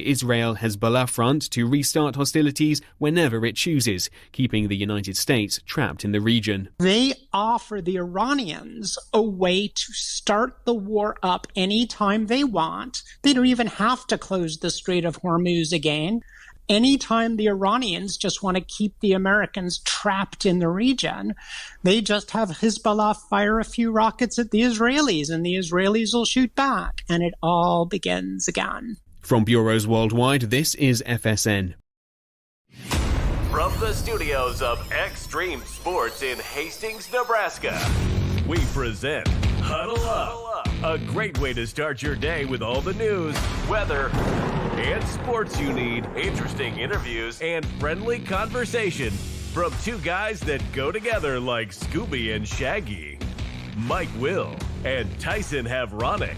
Israel-Hezbollah front to restart hostilities whenever it chooses, keeping the United States trapped in the region. They offer the Iranians a way to start the war up anytime they want. They don't even have to close the Strait of Hormuz again. Anytime the Iranians just want to keep the Americans trapped in the region, they just have Hezbollah fire a few rockets at the Israelis, and the Israelis will shoot back, and it all begins again. From bureaus worldwide, this is FSN. From the studios of Extreme Sports in Hastings, Nebraska, we present Huddle Up, a great way to start your day with all the news, weather, and sports you need, interesting interviews, and friendly conversation from two guys that go together like Scooby and Shaggy, Mike Will and Tyson Havronic.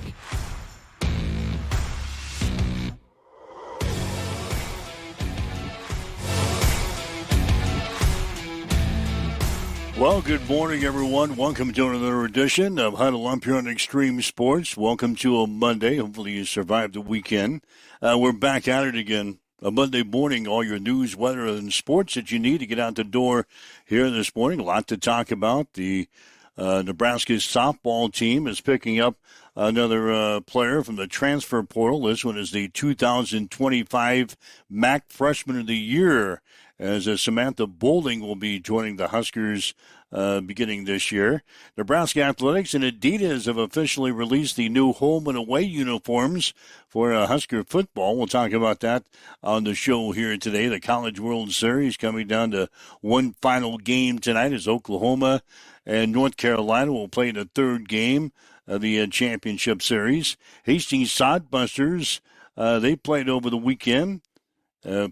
Well, good morning, everyone. Welcome to another edition of Huddle Up here on Extreme Sports. Welcome to a Monday. Hopefully you survived the weekend. We're back at it again. A Monday morning, all your news, weather, and sports that you need to get out the door here this morning. A lot to talk about. The Nebraska softball team is picking up another player from the transfer portal. This one is the 2025 MAC Freshman of the Year, as Samantha Boulding will be joining the Huskers beginning this year. Nebraska Athletics and Adidas have officially released the new home and away uniforms for Husker football. We'll talk about that on the show here today. The College World Series coming down to one final game tonight as Oklahoma and North Carolina will play the third game of the championship series. Hastings Sodbusters, they played over the weekend.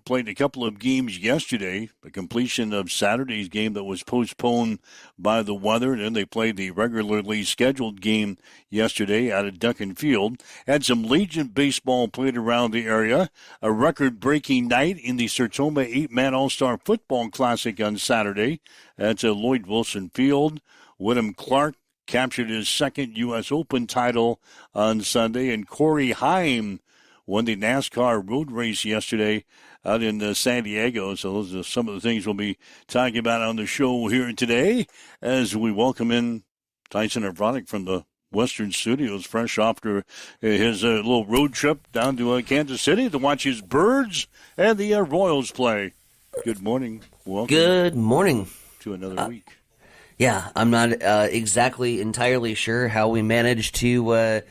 Played a couple of games yesterday, the completion of Saturday's game that was postponed by the weather, and then they played the regularly scheduled game yesterday out at Duncan Field. Had some Legion baseball played around the area. A record-breaking night in the Sertoma 8-Man All-Star Football Classic on Saturday. That's at Lloyd Wilson Field. Wyndham Clark captured his second U.S. Open title on Sunday, and Corey Haim won the NASCAR road race yesterday out in San Diego. So those are some of the things we'll be talking about on the show here today as we welcome in Tyson Havronic from the Western Studios, fresh after his little road trip down to Kansas City to watch his Birds and the Royals play. Good morning. Welcome. Good morning. To another week. Yeah, I'm not exactly entirely sure how we managed to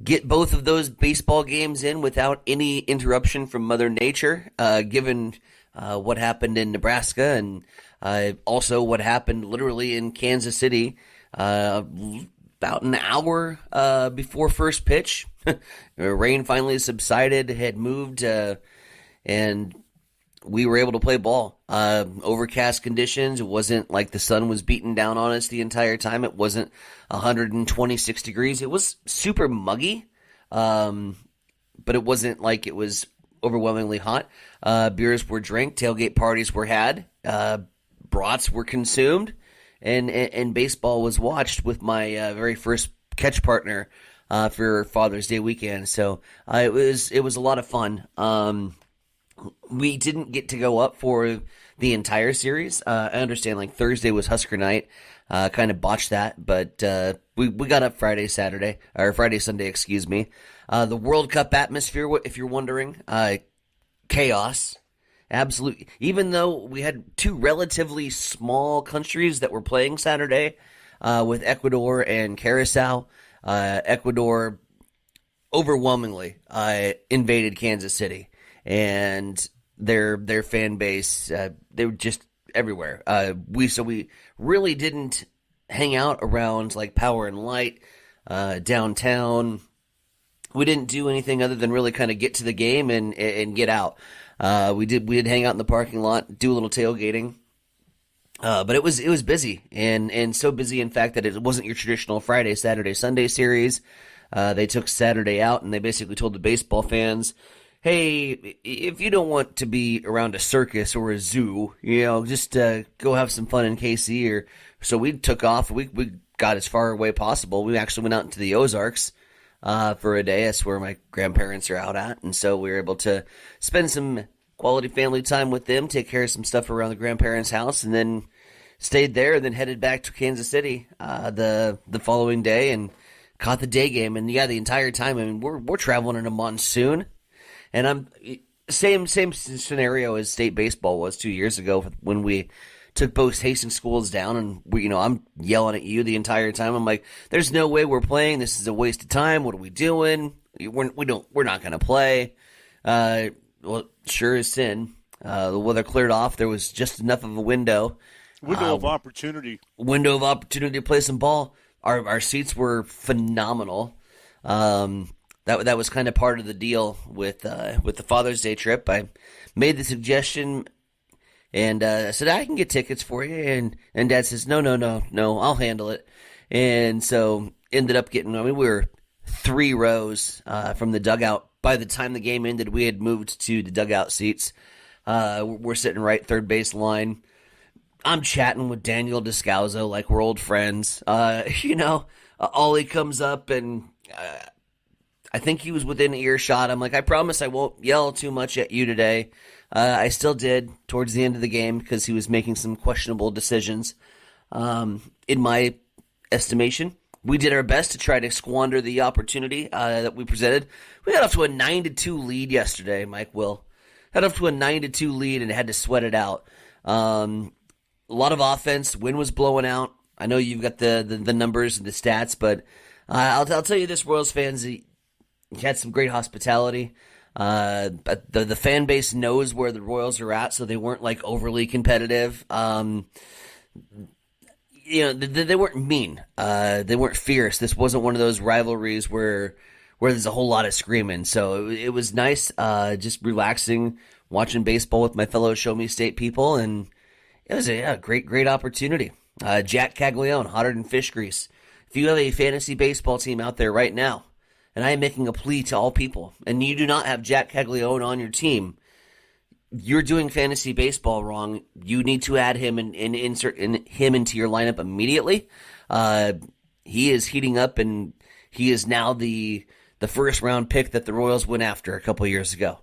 get both of those baseball games in without any interruption from Mother Nature, given what happened in Nebraska and also what happened literally in Kansas City about an hour before first pitch. Rain finally subsided, had moved, and we were able to play ball. Overcast conditions. It wasn't like the sun was beating down on us the entire time. It wasn't 126 degrees. It was super muggy, but it wasn't like it was overwhelmingly hot. Beers were drank. Tailgate parties were had. Brats were consumed. And baseball was watched with my very first catch partner for Father's Day weekend. So it was a lot of fun. We didn't get to go up for the entire series. I understand like Thursday was Husker night. Kind of botched that, but we got up Friday, Sunday, excuse me. The World Cup atmosphere, if you're wondering, chaos. Absolutely. Even though we had two relatively small countries that were playing Saturday, with Ecuador and Curacao, Ecuador overwhelmingly invaded Kansas City. And their fan base, they were just everywhere. We really didn't hang out around like Power and Light, downtown. We didn't do anything other than really kind of get to the game and get out. We did hang out in the parking lot, do a little tailgating. But it was busy and so busy in fact that it wasn't your traditional Friday, Saturday, Sunday series. They took Saturday out and they basically told the baseball fans, hey, if you don't want to be around a circus or a zoo, just go have some fun in KC. So we took off. We got as far away possible. We actually went out into the Ozarks, for a day. That's where my grandparents are out at. And so we were able to spend some quality family time with them, take care of some stuff around the grandparents' house, and then stayed there and then headed back to Kansas City the following day and caught the day game. And yeah, the entire time, I mean, we're traveling in a monsoon, and I'm same scenario as state baseball was 2 years ago when we took both Hastings schools down, and I'm yelling at you the entire time. I'm like, "There's no way we're playing. This is a waste of time. What are we doing? We're not going to play." Well, sure as sin, the weather cleared off. There was just enough of a window of opportunity. Window of opportunity to play some ball. Our seats were phenomenal. That was kind of part of the deal with the Father's Day trip. I made the suggestion, and I said, I can get tickets for you. And Dad says, no, I'll handle it. And so ended up getting, we were 3 rows from the dugout. By the time the game ended, we had moved to the dugout seats. We're sitting right third base line. I'm chatting with Daniel Descalzo like we're old friends. Ollie comes up, and I think he was within earshot. I'm like, I promise I won't yell too much at you today. I still did towards the end of the game because he was making some questionable decisions. In my estimation, we did our best to try to squander the opportunity that we presented. We got off to a 9-2 lead yesterday, Mike Will. Got off to a 9-2 lead and had to sweat it out. A lot of offense. Wind was blowing out. I know you've got the numbers and the stats, but I'll tell you this, Royals fans, you had some great hospitality. But the fan base knows where the Royals are at, so they weren't like overly competitive. They weren't mean. They weren't fierce. This wasn't one of those rivalries where there's a whole lot of screaming. So it was nice, just relaxing, watching baseball with my fellow Show Me State people, and it was a great opportunity. Jack Caglione, hotter than fish grease. If you have a fantasy baseball team out there right now, and I am making a plea to all people, and you do not have Jack Caglione on your team, you're doing fantasy baseball wrong. You need to add him and insert him into your lineup immediately. He is heating up, and he is now the first round pick that the Royals went after a couple years ago.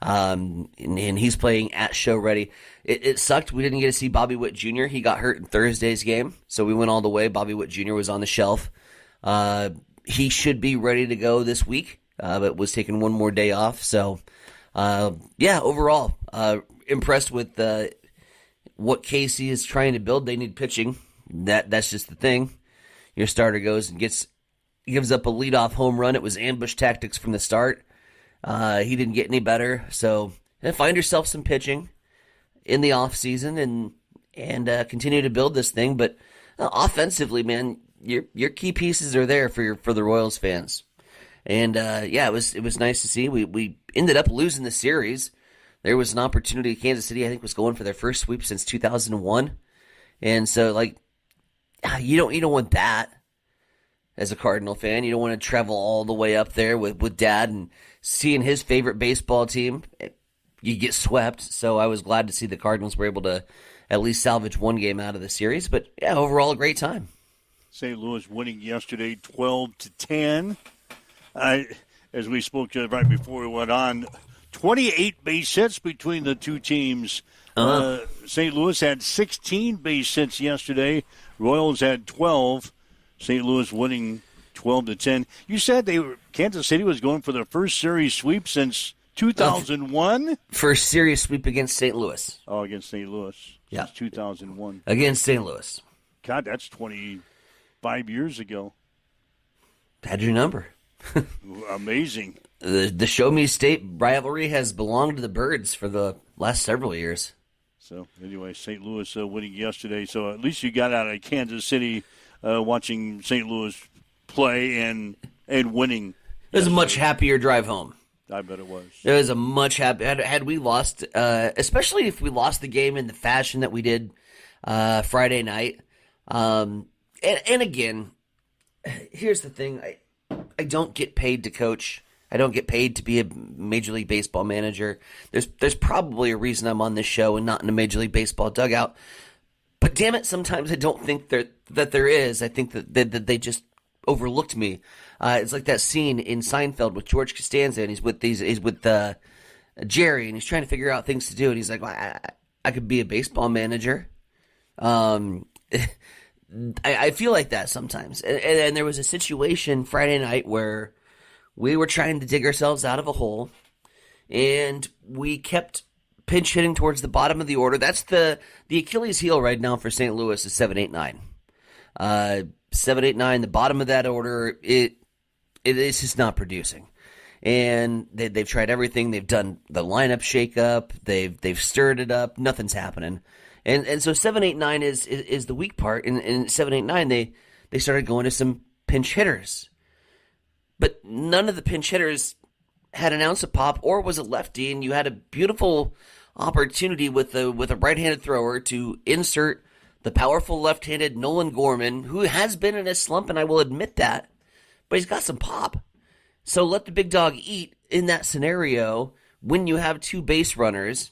And he's playing at show ready. It sucked. We didn't get to see Bobby Witt Jr. He got hurt in Thursday's game, so we went all the way. Bobby Witt Jr. was on the shelf. He should be ready to go this week, but was taking one more day off. So, overall, impressed with what Casey is trying to build. They need pitching. That's just the thing. Your starter goes and gives up a leadoff home run. It was ambush tactics from the start. He didn't get any better. So find yourself some pitching in the off season and continue to build this thing. But offensively, man, your key pieces are there for the Royals fans. And it was nice to see. We ended up losing the series. There was an opportunity. Kansas City, I think, was going for their first sweep since 2001. And so, you don't want that as a Cardinal fan. You don't want to travel all the way up there with Dad and seeing his favorite baseball team. You get swept. So I was glad to see the Cardinals were able to at least salvage one game out of the series. But yeah, overall a great time. St. Louis winning yesterday 12-10. As we spoke to right before we went on, 28 base hits between the two teams. St. Louis had 16 base hits yesterday. Royals had 12. St. Louis winning 12-10. You said Kansas City was going for their first series sweep since 2001? First series sweep against St. Louis. Oh, against St. Louis. Yeah. Since 2001. Against St. Louis. God, that's 25 years ago. Had your number. Amazing. The Show Me State rivalry has belonged to the Birds for the last several years. So, anyway, St. Louis winning yesterday. So, at least you got out of Kansas City watching St. Louis play and winning. It was a much happier drive home. I bet it was. It was a much happier. Had we lost, especially if we lost the game in the fashion that we did Friday night. And again, here's the thing. I don't get paid to coach. I don't get paid to be a Major League Baseball manager. There's probably a reason I'm on this show and not in a Major League Baseball dugout. But damn it, sometimes I don't think that there is. I think that they just overlooked me. It's like that scene in Seinfeld with George Costanza, and he's with Jerry, and he's trying to figure out things to do, and he's like, well, I could be a baseball manager. I feel like that sometimes. And there was a situation Friday night where we were trying to dig ourselves out of a hole, and we kept pinch hitting towards the bottom of the order. That's the Achilles heel right now for St. Louis is 7-8-9. 7-8-9, the bottom of that order, it is just not producing. And they've tried everything. They've done the lineup shakeup. They've stirred it up. Nothing's happening. And so 7-8-9 is the weak part. And 7-8-9, they started going to some pinch hitters. But none of the pinch hitters had an ounce of pop or was a lefty, and you had a beautiful opportunity with a right-handed thrower to insert the powerful left-handed Nolan Gorman, who has been in a slump, and I will admit that, but he's got some pop. So let the big dog eat in that scenario when you have two base runners.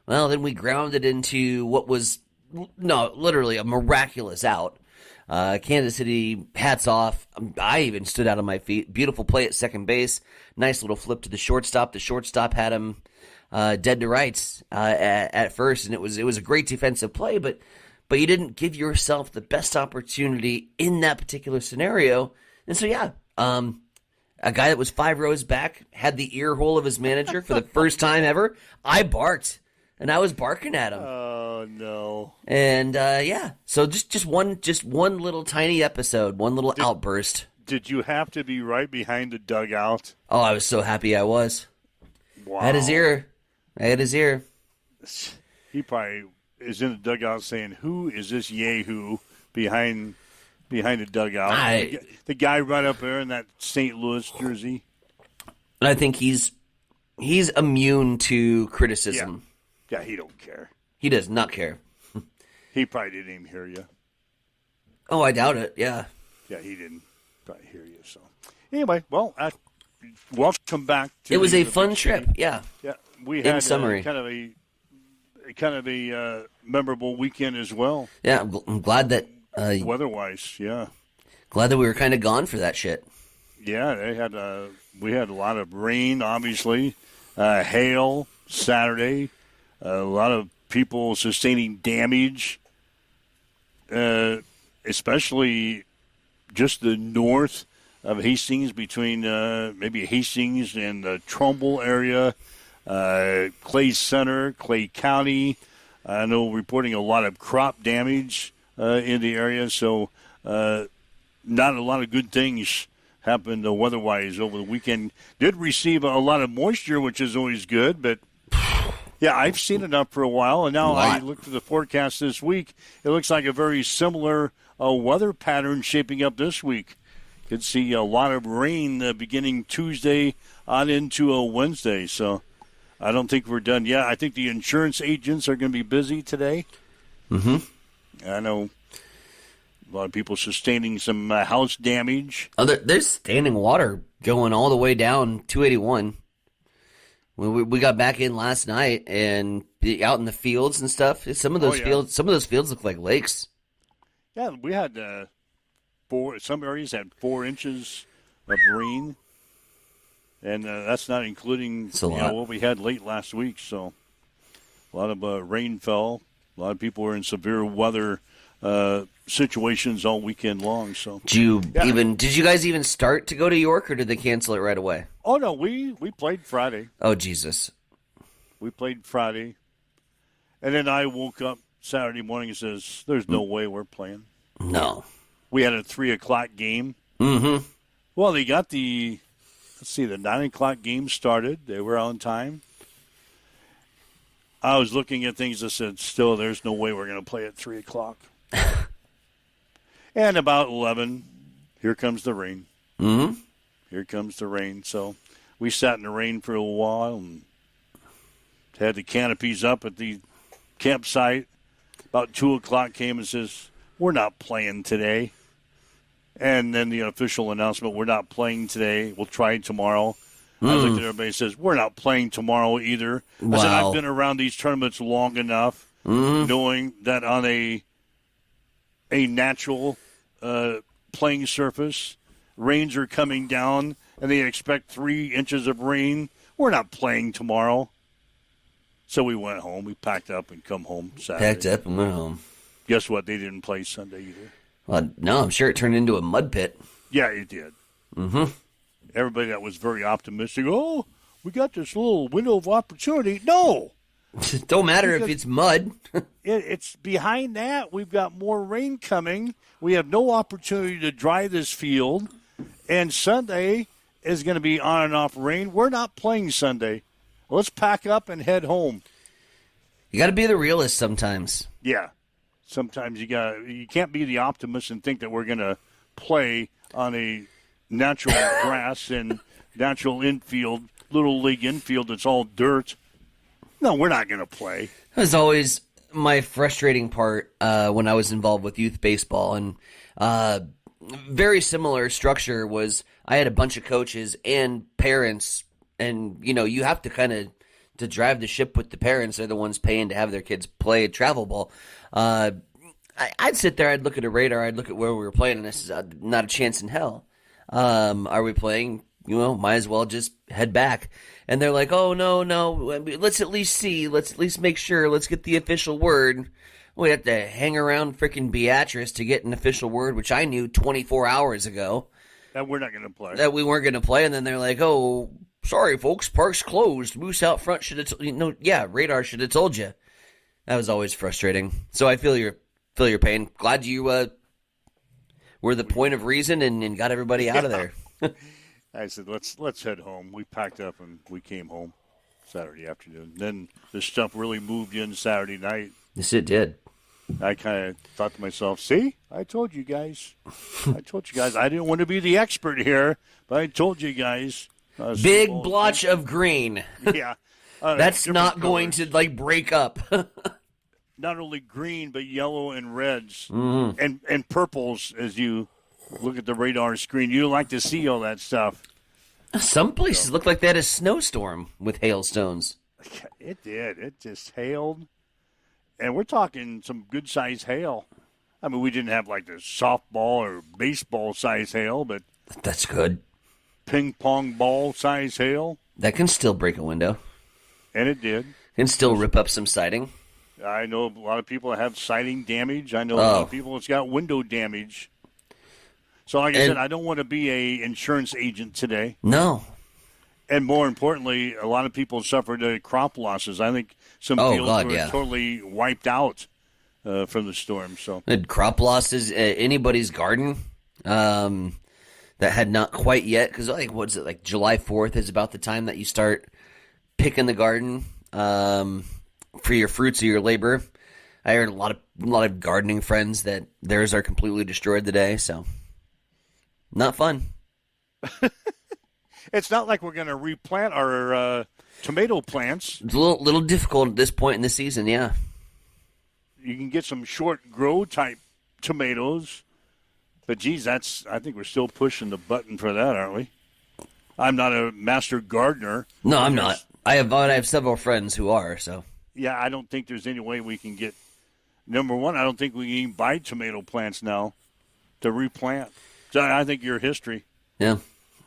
Well, then we grounded into what was, literally a miraculous out. Kansas City, hats off. I even stood out on my feet. Beautiful play at second base. Nice little flip to the shortstop. The shortstop had him dead to rights at first, and it was a great defensive play, but you didn't give yourself the best opportunity in that particular scenario. And so, a guy that was 5 rows back had the ear hole of his manager for the first time ever. I barked, and I was barking at him. Oh, no. And, so just one little tiny episode, one little outburst. Did you have to be right behind the dugout? Oh, I was so happy I was. Wow. I had his ear. He probably is in the dugout saying, who is this yahoo behind the dugout? The guy right up there in that St. Louis jersey. And I think he's immune to criticism. Yeah, he don't care. He does not care. He probably didn't even hear you. Oh, I doubt it, yeah. Yeah, he didn't probably hear you. So anyway, well, welcome back to it was a fun trip, yeah. Yeah, we had in summary. kind of a memorable weekend as well. Yeah, I'm glad that weather-wise, yeah. Glad that we were kind of gone for that shit. Yeah, we had a lot of rain, obviously, hail Saturday, a lot of people sustaining damage, especially just the north of Hastings, between maybe Hastings and the Trumbull area, Clay Center, Clay County. I know reporting a lot of crop damage in the area, so not a lot of good things happened weather-wise over the weekend. Did receive a lot of moisture, which is always good, but yeah, I've seen it up for a while, and now I looked at the forecast this week. It looks like a very similar weather pattern shaping up this week. Could see a lot of rain beginning Tuesday on into a Wednesday, so I don't think we're done yet. I think the insurance agents are going to be busy today. Mm-hmm. I know a lot of people sustaining some house damage. Oh, there's standing water going all the way down 281. We got back in last night and out in the fields and stuff. Some of those fields look like lakes. Yeah, we had some areas had 4 inches of rain, and that's not including what we had late last week. So a lot of rain fell. A lot of people were in severe weather situations all weekend long. So did you guys even start to go to York, or did they cancel it right away? Oh no, we played Friday. Oh Jesus, we played Friday, and then I woke up Saturday morning and says, "There's no way we're playing." No, we had a 3:00 game. Mm-hmm. Well, they got the 9:00 game started. They were on time. I was looking at things that said, still, there's no way we're going to play at 3:00. And about 11, here comes the rain. Mm-hmm. Here comes the rain. So we sat in the rain for a while and had the canopies up at the campsite. About 2:00 came and says, we're not playing today. And then the official announcement, we're not playing today. We'll try tomorrow. I looked at everybody and says, we're not playing tomorrow either. Wow. I said, I've been around these tournaments long enough, knowing that on a natural playing surface, rains are coming down and they expect 3 inches of rain. We're not playing tomorrow. So we went home. We packed up and come home Saturday. Packed up and went home. Guess what? They didn't play Sunday either. Well, no, I'm sure it turned into a mud pit. Yeah, it did. Mm-hmm. Everybody that was very optimistic, oh, we got this little window of opportunity. No. Don't matter if it's mud. It's behind that. We've got more rain coming. We have no opportunity to dry this field. And Sunday is going to be on and off rain. We're not playing Sunday. Let's pack up and head home. You got to be the realist sometimes. Yeah. Sometimes you can't be the optimist and think that we're going to play on a natural grass and natural infield, little league infield that's all dirt. No, we're not going to play. That was always my frustrating part when I was involved with youth baseball. And very similar structure was I had a bunch of coaches and parents, and, you have to kind of to drive the ship with the parents. They're the ones paying to have their kids play travel ball. I'd sit there, I'd look at a radar, I'd look at where we were playing, and this is not a chance in hell. Are we playing? Might as well just head back. And they're like, oh, no, let's at least see. Let's at least make sure. Let's get the official word. We have to hang around freaking Beatrice to get an official word, which I knew 24 hours ago. That we're not going to play. That we weren't going to play. And then they're like, oh, sorry, folks, park's closed. Moose out front should have radar should have told you. That was always frustrating. So I feel your pain. Glad you were the point of reason and got everybody out of there. I said, let's head home. We packed up and we came home Saturday afternoon. Then the stuff really moved in Saturday night. Yes, it did. I kind of thought to myself, see, I told you guys. I didn't want to be the expert here, but I told you guys. Big blotch of green. Yeah. That's not going to, break up. Not only green, but yellow and reds and purples as you look at the radar screen. You like to see all that stuff. Some places look like they had a snowstorm with hailstones. It did. It just hailed. And we're talking some good-sized hail. I mean, we didn't have the softball or baseball-size hail, but... That's good. Ping-pong ball-size hail. That can still break a window. And it did. Can still rip up some siding. I know a lot of people that have siding damage. I know a lot of people that's got window damage. So like I said, I don't want to be a insurance agent today. No. And more importantly, a lot of people suffered crop losses. I think some fields were totally wiped out from the storm. So crop losses, anybody's garden that had not quite yet, because what is it, July 4th is about the time that you start picking the garden for your fruits of your labor. I heard a lot of gardening friends that theirs are completely destroyed today, so not fun. It's not like we're going to replant our tomato plants. It's a little difficult at this point in the season, yeah. You can get some short grow type tomatoes, but geez, I think we're still pushing the button for that, aren't we? I'm not a master gardener. No, I'm not. I have several friends who are, so. Yeah, I don't think there's any way we can get. Number one, I don't think we can even buy tomato plants now to replant. So I think you're history. Yeah.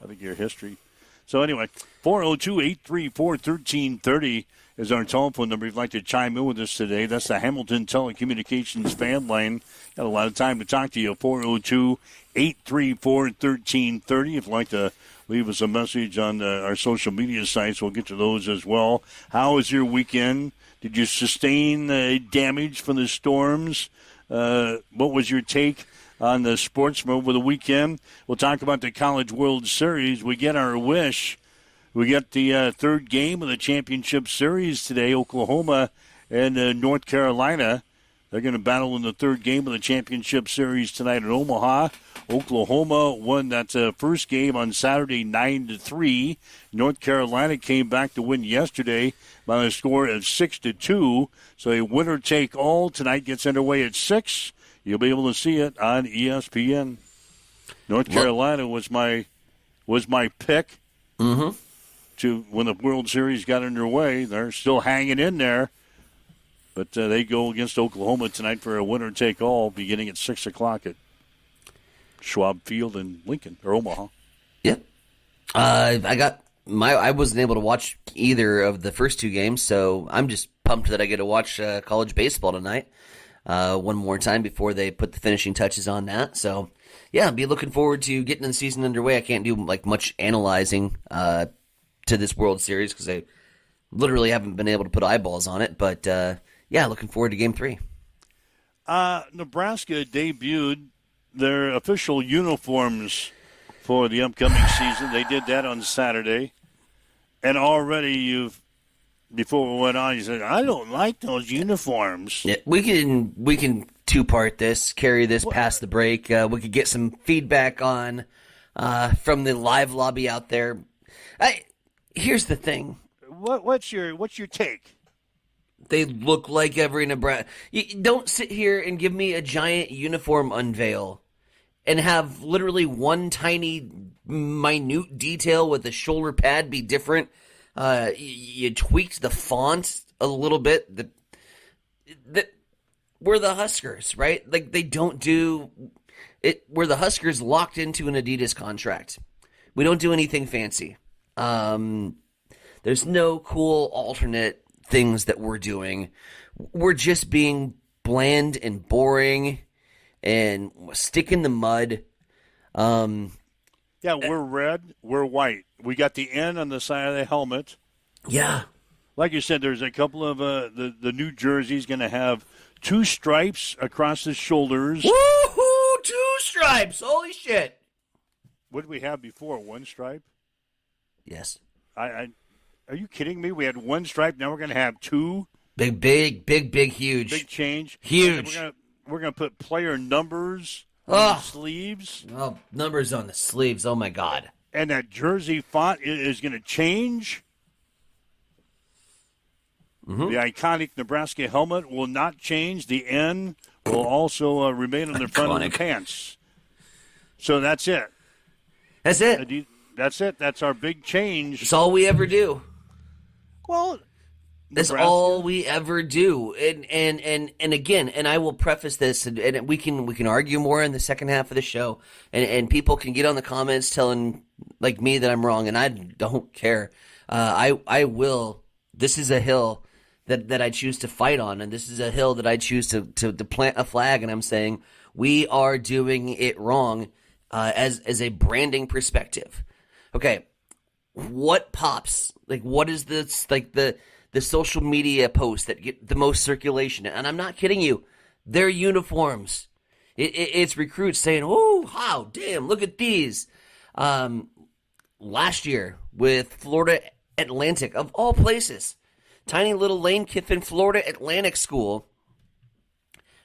I think you're history. So anyway, 402-834-1330 is our telephone number. If you'd like to chime in with us today, that's the Hamilton Telecommunications fan line. Got a lot of time to talk to you. 402-834-1330. If you'd like to leave us a message on our social media sites, we'll get to those as well. How was your weekend? Did you sustain damage from the storms? What was your take on the sports from over the weekend? We'll talk about the College World Series. We get our wish. We get the third game of the championship series today, Oklahoma and North Carolina. They're going to battle in the third game of the championship series tonight in Omaha. Oklahoma won that first game on Saturday 9-3. North Carolina came back to win yesterday by a score of 6-2. So a winner-take-all tonight gets underway at 6. You'll be able to see it on ESPN. North Carolina was my pick to when the World Series got underway. They're still hanging in there. But they go against Oklahoma tonight for a winner-take-all beginning at 6 o'clock at Schwab Field in Lincoln or Omaha. Yep. I wasn't able to watch either of the first two games, so I'm just pumped that I get to watch college baseball tonight one more time before they put the finishing touches on that. So, yeah, I'll be looking forward to getting the season underway. I can't do much analyzing to this World Series because I literally haven't been able to put eyeballs on it. But, yeah, looking forward to Game 3. Nebraska debuted their official uniforms for the upcoming season. They did that on Saturday. And already before we went on, you said, I don't like those uniforms. Yeah, we can two-part this, carry this past the break. We could get some feedback on from the live lobby out there. Here's the thing. What's your take? They look like every Nebraska. Don't sit here and give me a giant uniform unveil and have literally one tiny, minute detail with the shoulder pad be different. You tweaked the font a little bit. We're the Huskers, right? Like, they don't do it. We're the Huskers locked into an Adidas contract. We don't do anything fancy. There's no cool alternate things that we're doing. We're just being bland and boring and stick in the mud. Yeah, we're red, we're white. We got the N on the side of the helmet. Yeah. Like you said, there's a couple of the new jerseys going to have 2 stripes across the shoulders. Woohoo! 2 stripes! Holy shit! What did we have before? 1 stripe? Yes. Are you kidding me? We had 1 stripe. Now we're going to have 2. Big, huge. Big change. Huge. We're going to put player numbers on the sleeves. Oh, numbers on the sleeves. Oh, my God. And that jersey font is going to change. Mm-hmm. The iconic Nebraska helmet will not change. The N will also remain on the front of the pants. So that's it. That's it. That's it. That's our big change. That's all we ever do. Well, that's all we ever do. And again, and I will preface this, and we can argue more in the second half of the show, and people can get on the comments telling like me that I'm wrong, and I don't care. I will. This is a hill that I choose to fight on, and this is a hill that I choose to plant a flag, and I'm saying we are doing it wrong as a branding perspective. Okay, what pops? Like, what is this? Like the social media posts that get the most circulation, and I'm not kidding you. They're uniforms. It's recruits saying, "Oh, wow, damn, look at these." Last year with Florida Atlantic, of all places, tiny little Lane Kiffin Florida Atlantic school,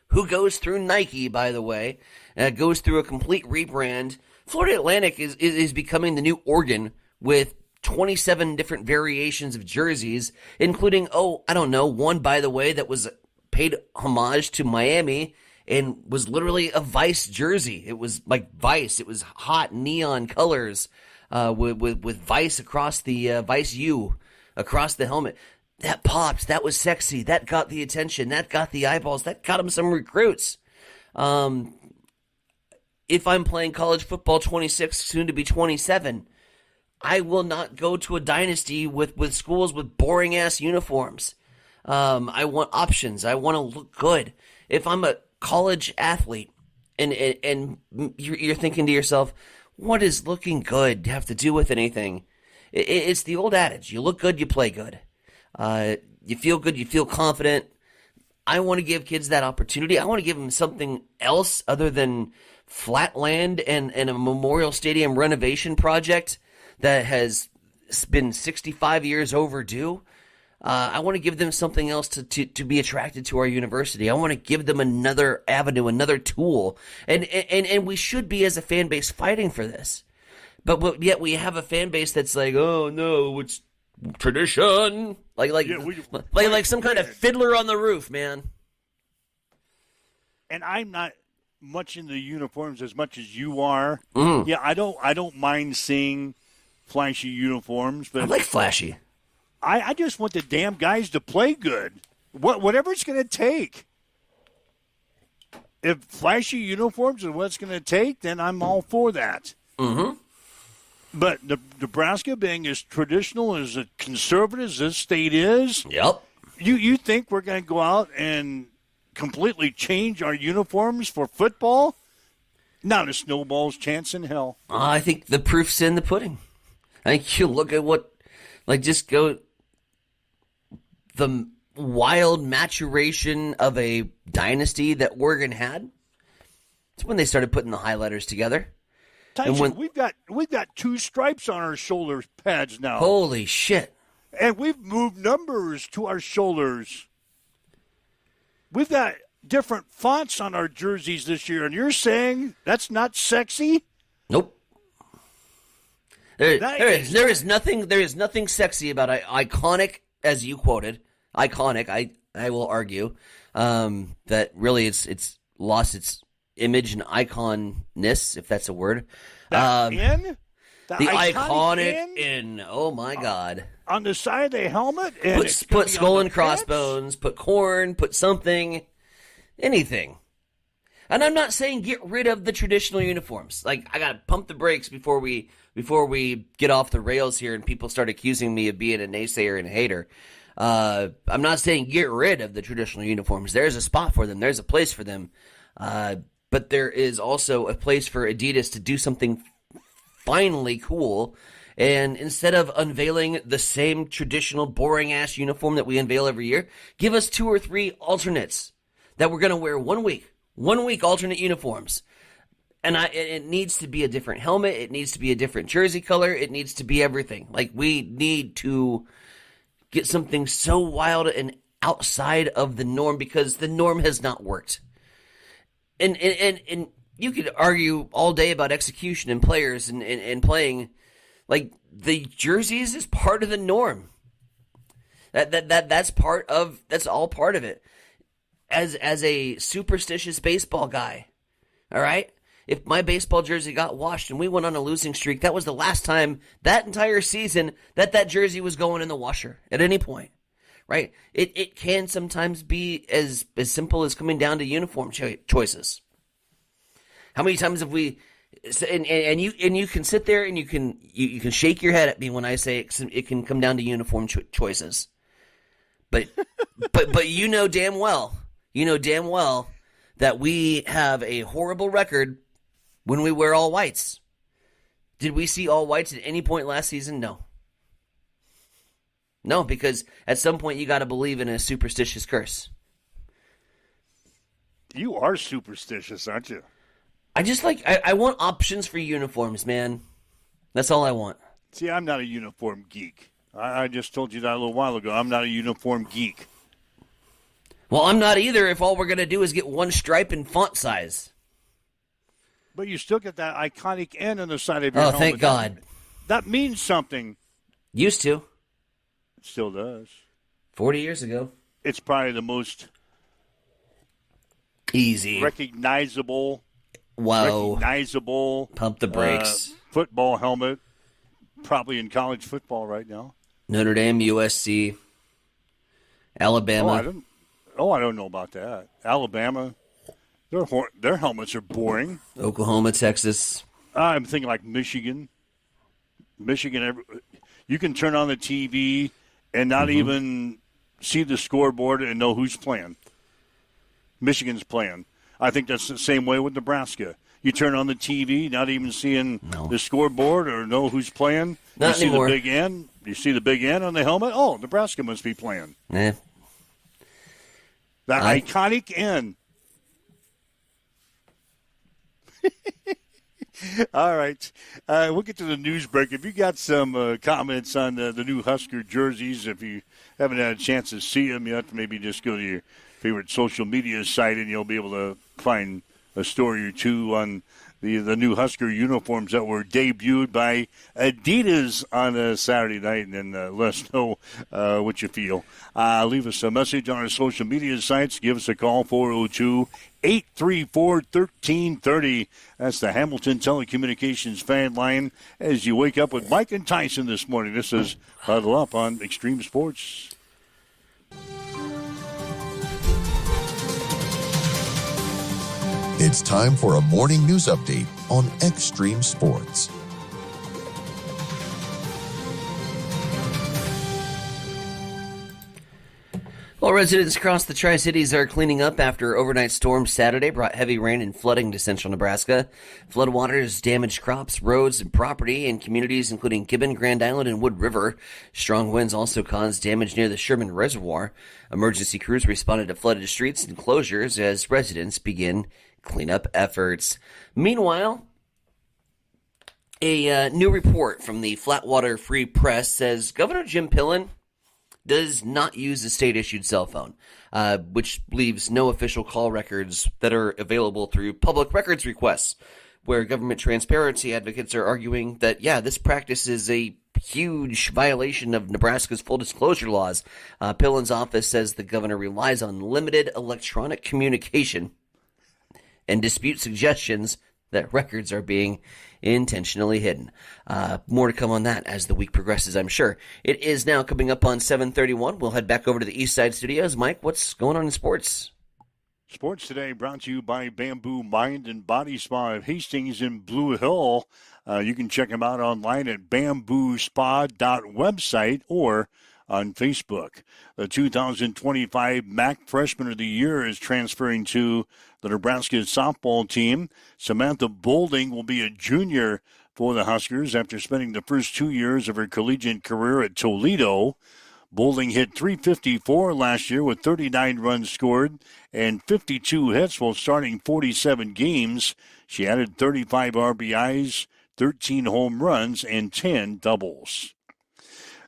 who goes through Nike, by the way, goes through a complete rebrand. Florida Atlantic is becoming the new Oregon with 27 different variations of jerseys, including, one, by the way, that was paid homage to Miami and was literally a Vice jersey. It was like Vice. It was hot neon colors with Vice across the Vice U across the helmet. That pops. That was sexy. That got the attention. That got the eyeballs. That got them some recruits. If I'm playing college football 26, soon to be 27, I will not go to a dynasty with schools with boring-ass uniforms. I want options. I want to look good. If I'm a college athlete and you're thinking to yourself, what does looking good have to do with anything? It's the old adage. You look good, you play good. You feel good, you feel confident. I want to give kids that opportunity. I want to give them something else other than flat land and a Memorial Stadium renovation project that has been 65 years overdue. I want to give them something else to be attracted to our university. I want to give them another avenue, another tool. And we should be, as a fan base, fighting for this. But yet we have a fan base that's like, oh, no, it's tradition. Like some kind of fiddler on the roof, man. And I'm not much in the uniforms as much as you are. Mm. Yeah, I don't mind seeing flashy uniforms, but I like flashy. I just want the damn guys to play good. Whatever it's going to take. if flashy uniforms are what's going to take, then I'm all for that. Mm-hmm. But Nebraska being as traditional as conservative as this state is, yep. You think we're going to go out and completely change our uniforms for football? Not a snowball's chance in hell. I think the proof's in the pudding. I think you look at just go the wild maturation of a dynasty that Oregon had. It's when they started putting the highlighters together. Tyson, we've got 2 stripes on our shoulder pads now. Holy shit. And we've moved numbers to our shoulders. We've got different fonts on our jerseys this year, and you're saying that's not sexy? Nope. There is nothing sexy about iconic, as you quoted. Iconic. I will argue that really it's lost its image and iconness, if that's a word. The iconic in. Oh my God. On the side of the helmet, and put skull and crossbones, put corn, put something, anything. And I'm not saying get rid of the traditional uniforms. Like, I gotta pump the brakes before we get off the rails here and people start accusing me of being a naysayer and a hater. I'm not saying get rid of the traditional uniforms. There's a spot for them. There's a place for them. But there is also a place for Adidas to do something finally cool. And instead of unveiling the same traditional boring-ass uniform that we unveil every year, give us 2 or 3 alternates that we're going to wear 1 week. 1 week alternate uniforms. And it needs to be a different helmet. It needs to be a different jersey color. It needs to be everything. Like, we need to get something so wild and outside of the norm because the norm has not worked. And you could argue all day about execution and players and playing. Like, the jerseys is part of the norm. That's all part of it. As a superstitious baseball guy, all right? If my baseball jersey got washed and we went on a losing streak, that was the last time that entire season that jersey was going in the washer at any point, right? It can sometimes be as simple as coming down to uniform choices. How many times have we? And you can sit there and you can shake your head at me when I say it can come down to uniform choices, but you know damn well that we have a horrible record when we wear all whites. Did we see all whites at any point last season? No, because at some point you got to believe in a superstitious curse. You are superstitious, aren't you? I want options for uniforms, man. That's all I want. See, I'm not a uniform geek. I just told you that a little while ago. I'm not a uniform geek. Well, I'm not either if all we're going to do is get 1 stripe in font size. But you still get that iconic N on the side of your helmet. Oh, thank God. That means something. Used to. It still does. 40 years ago. It's probably the most easy, recognizable pump the brakes football helmet probably in college football right now. Notre Dame, USC, Alabama. I don't know about that. Alabama, their helmets are boring. Oklahoma, Texas. I'm thinking like Michigan. You can turn on the TV and not even see the scoreboard and know who's playing. Michigan's playing. I think that's the same way with Nebraska. You turn on the TV, not even seeing the scoreboard or know who's playing. Not you see anymore. The big N. You see the big N on the helmet. Oh, Nebraska must be playing. Yeah. That iconic N. All right. We'll get to the news break. If you got some comments on the new Husker jerseys, if you haven't had a chance to see them yet, maybe just go to your favorite social media site and you'll be able to find a story or two on the new Husker uniforms that were debuted by Adidas on a Saturday night, and then let us know what you feel. Leave us a message on our social media sites. Give us a call, 402-834-1330. That's the Hamilton Telecommunications fan line as you wake up with Mike and Tyson this morning. This is Huddle Up on Extreme Sports. It's time for a morning news update on Extreme Sports. Well, residents across the Tri-Cities are cleaning up after overnight storm Saturday brought heavy rain and flooding to central Nebraska. Floodwaters damaged crops, roads, and property in communities including Gibbon, Grand Island, and Wood River. Strong winds also caused damage near the Sherman Reservoir. Emergency crews responded to flooded streets and closures as residents begin cleanup efforts. Meanwhile, a new report from the Flatwater Free Press says Governor Jim Pillen does not use a state-issued cell phone, which leaves no official call records that are available through public records requests, where government transparency advocates are arguing that, this practice is a huge violation of Nebraska's full disclosure laws. Pillen's office says the governor relies on limited electronic communication and dispute suggestions that records are being intentionally hidden. More to come on that as the week progresses, I'm sure. It is now coming up on 7:31. We'll head back over to the East Side Studios. Mike, what's going on in sports? Sports today brought to you by Bamboo Mind and Body Spa of Hastings in Blue Hill. You can check them out online at bamboospa.website or on Facebook. The 2025 MAC Freshman of the Year is transferring to the Nebraska softball team. Samantha Bolding will be a junior for the Huskers after spending the first 2 years of her collegiate career at Toledo. Bolding hit .354 last year with 39 runs scored and 52 hits while starting 47 games. She added 35 RBIs, 13 home runs, and 10 doubles.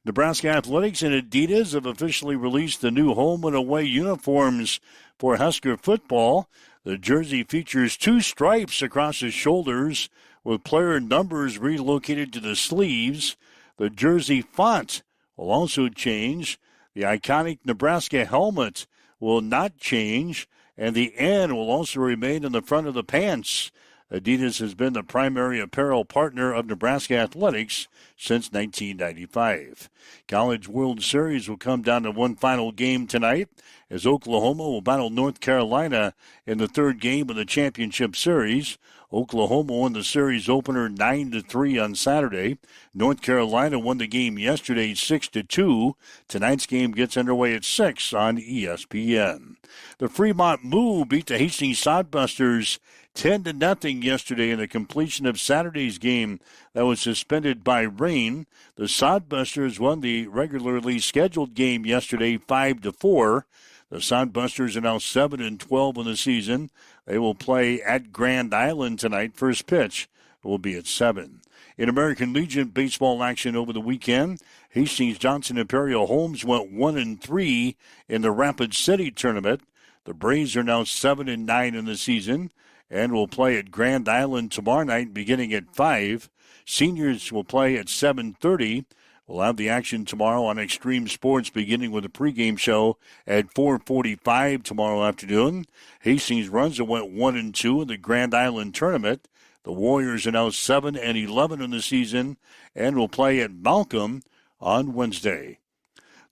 Nebraska Athletics and Adidas have officially released the new home and away uniforms for Husker football. The jersey features 2 stripes across the shoulders with player numbers relocated to the sleeves. The jersey font will also change. The iconic Nebraska helmet will not change, and the N will also remain in the front of the pants. Adidas has been the primary apparel partner of Nebraska Athletics since 1995. College World Series will come down to one final game tonight as Oklahoma will battle North Carolina in the third game of the championship series. Oklahoma won the series opener 9-3 on Saturday. North Carolina won the game yesterday 6-2. Tonight's game gets underway at 6 on ESPN. The Fremont Moo beat the Hastings Sodbusters 10-0 yesterday in the completion of Saturday's game that was suspended by rain. The Sodbusters won the regularly scheduled game yesterday 5-4. The Sodbusters are now 7-12 in the season. They will play at Grand Island tonight. First pitch will be at 7. In American Legion baseball action over the weekend, Hastings Johnson Imperial Homes went 1-3 in the Rapid City tournament. The Braves are now 7-9 in the season and will play at Grand Island tomorrow night beginning at 5. Seniors will play at 7:30. We'll have the action tomorrow on Extreme Sports, beginning with a pregame show at 4:45 tomorrow afternoon. Hastings runs went 1-2 in the Grand Island tournament. The Warriors are now 7-11 in the season and will play at Malcolm on Wednesday.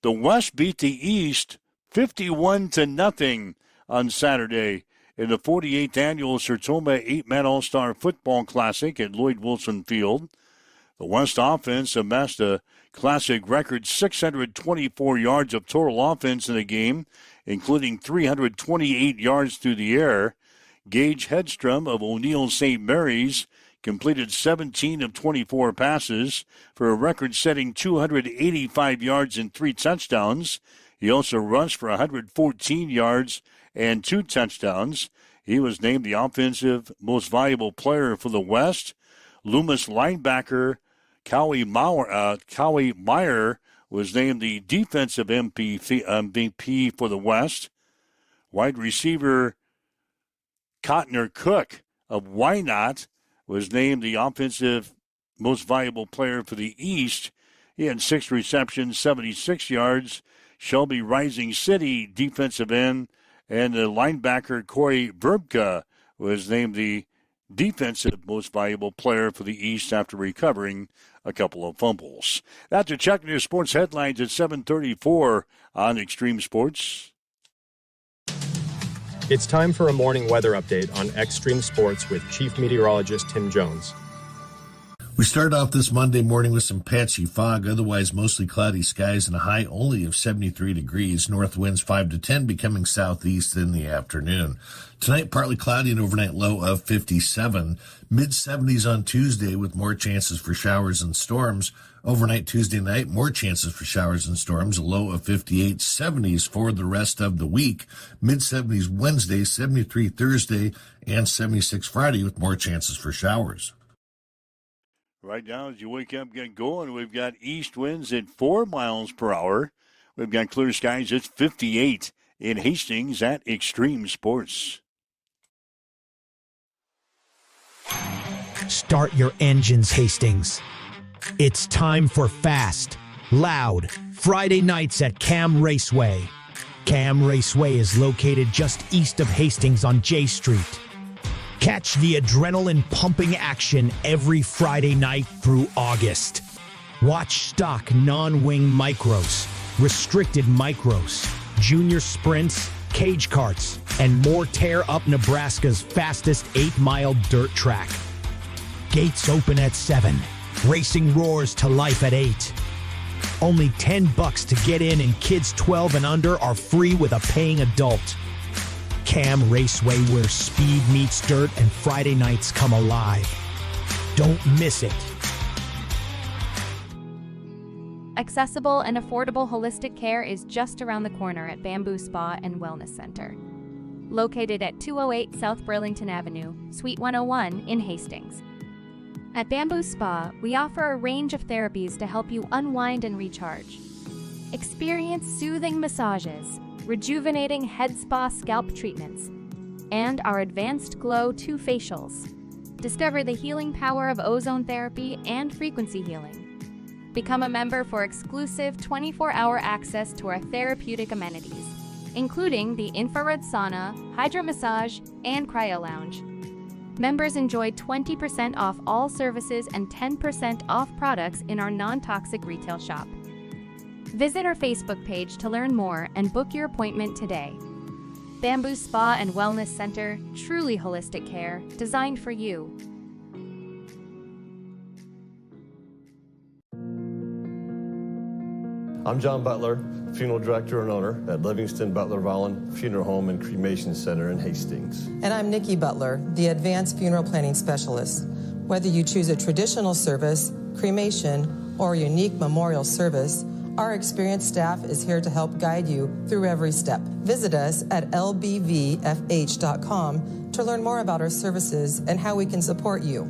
The West beat the East 51-0 on Saturday in the 48th annual Sertoma 8-Man All-Star Football Classic at Lloyd Wilson Field. The West offense amassed a classic record 624 yards of total offense in the game, including 328 yards through the air. Gage Hedstrom of O'Neill St. Mary's completed 17 of 24 passes for a record-setting 285 yards and 3 touchdowns. He also rushed for 114 yards and 2 touchdowns. He was named the offensive most valuable player for the West. Loomis linebacker Cowie Meyer was named the defensive MVP for the West. Wide receiver Cotner Cook of Wynot was named the offensive most valuable player for the East. He had 6 receptions, 76 yards. Shelby Rising City defensive end and the linebacker Corey Verbka was named the defensive most valuable player for the East after recovering a couple of fumbles. That's a check on your sports headlines at 7:34 on Extreme Sports. It's time for a morning weather update on Extreme Sports with Chief Meteorologist Tim Jones. We start off this Monday morning with some patchy fog, otherwise mostly cloudy skies and a high only of 73 degrees. North winds 5 to 10, becoming southeast in the afternoon. Tonight, partly cloudy and overnight low of 57. Mid-70s on Tuesday with more chances for showers and storms. Overnight Tuesday night, more chances for showers and storms, a low of 58. 70s for the rest of the week. Mid-70s Wednesday, 73 Thursday, and 76 Friday with more chances for showers. Right now, as you wake up, get going, we've got east winds at 4 miles per hour. We've got clear skies at 58 in Hastings at Extreme Sports. Start your engines, Hastings. It's time for fast, loud Friday nights at Cam Raceway. Cam Raceway is located just east of Hastings on J Street. Catch the adrenaline-pumping action every Friday night through August. Watch stock non-wing micros, restricted micros, junior sprints, cage karts, and more tear up Nebraska's fastest 8-mile dirt track. Gates open at 7. Racing roars to life at 8. Only $10 to get in, and kids 12 and under are free with a paying adult. Cam Raceway, where speed meets dirt and Friday nights come alive. Don't miss it. Accessible and affordable holistic care is just around the corner at Bamboo Spa and Wellness Center. Located at 208 South Burlington Avenue, Suite 101 in Hastings. At Bamboo Spa, we offer a range of therapies to help you unwind and recharge. Experience soothing massages, rejuvenating head spa scalp treatments, and our Advanced Glow 2 facials. Discover the healing power of ozone therapy and frequency healing. Become a member for exclusive 24-hour access to our therapeutic amenities, including the infrared sauna, hydro massage, and cryo lounge. Members enjoy 20% off all services and 10% off products in our non-toxic retail shop. Visit our Facebook page to learn more and book your appointment today. Bamboo Spa and Wellness Center, truly holistic care, designed for you. I'm John Butler, Funeral Director and owner at Livingston Butler Volland Funeral Home and Cremation Center in Hastings. And I'm Nikki Butler, the Advanced Funeral Planning Specialist. Whether you choose a traditional service, cremation, or a unique memorial service, our experienced staff is here to help guide you through every step. Visit us at lbvfh.com to learn more about our services and how we can support you.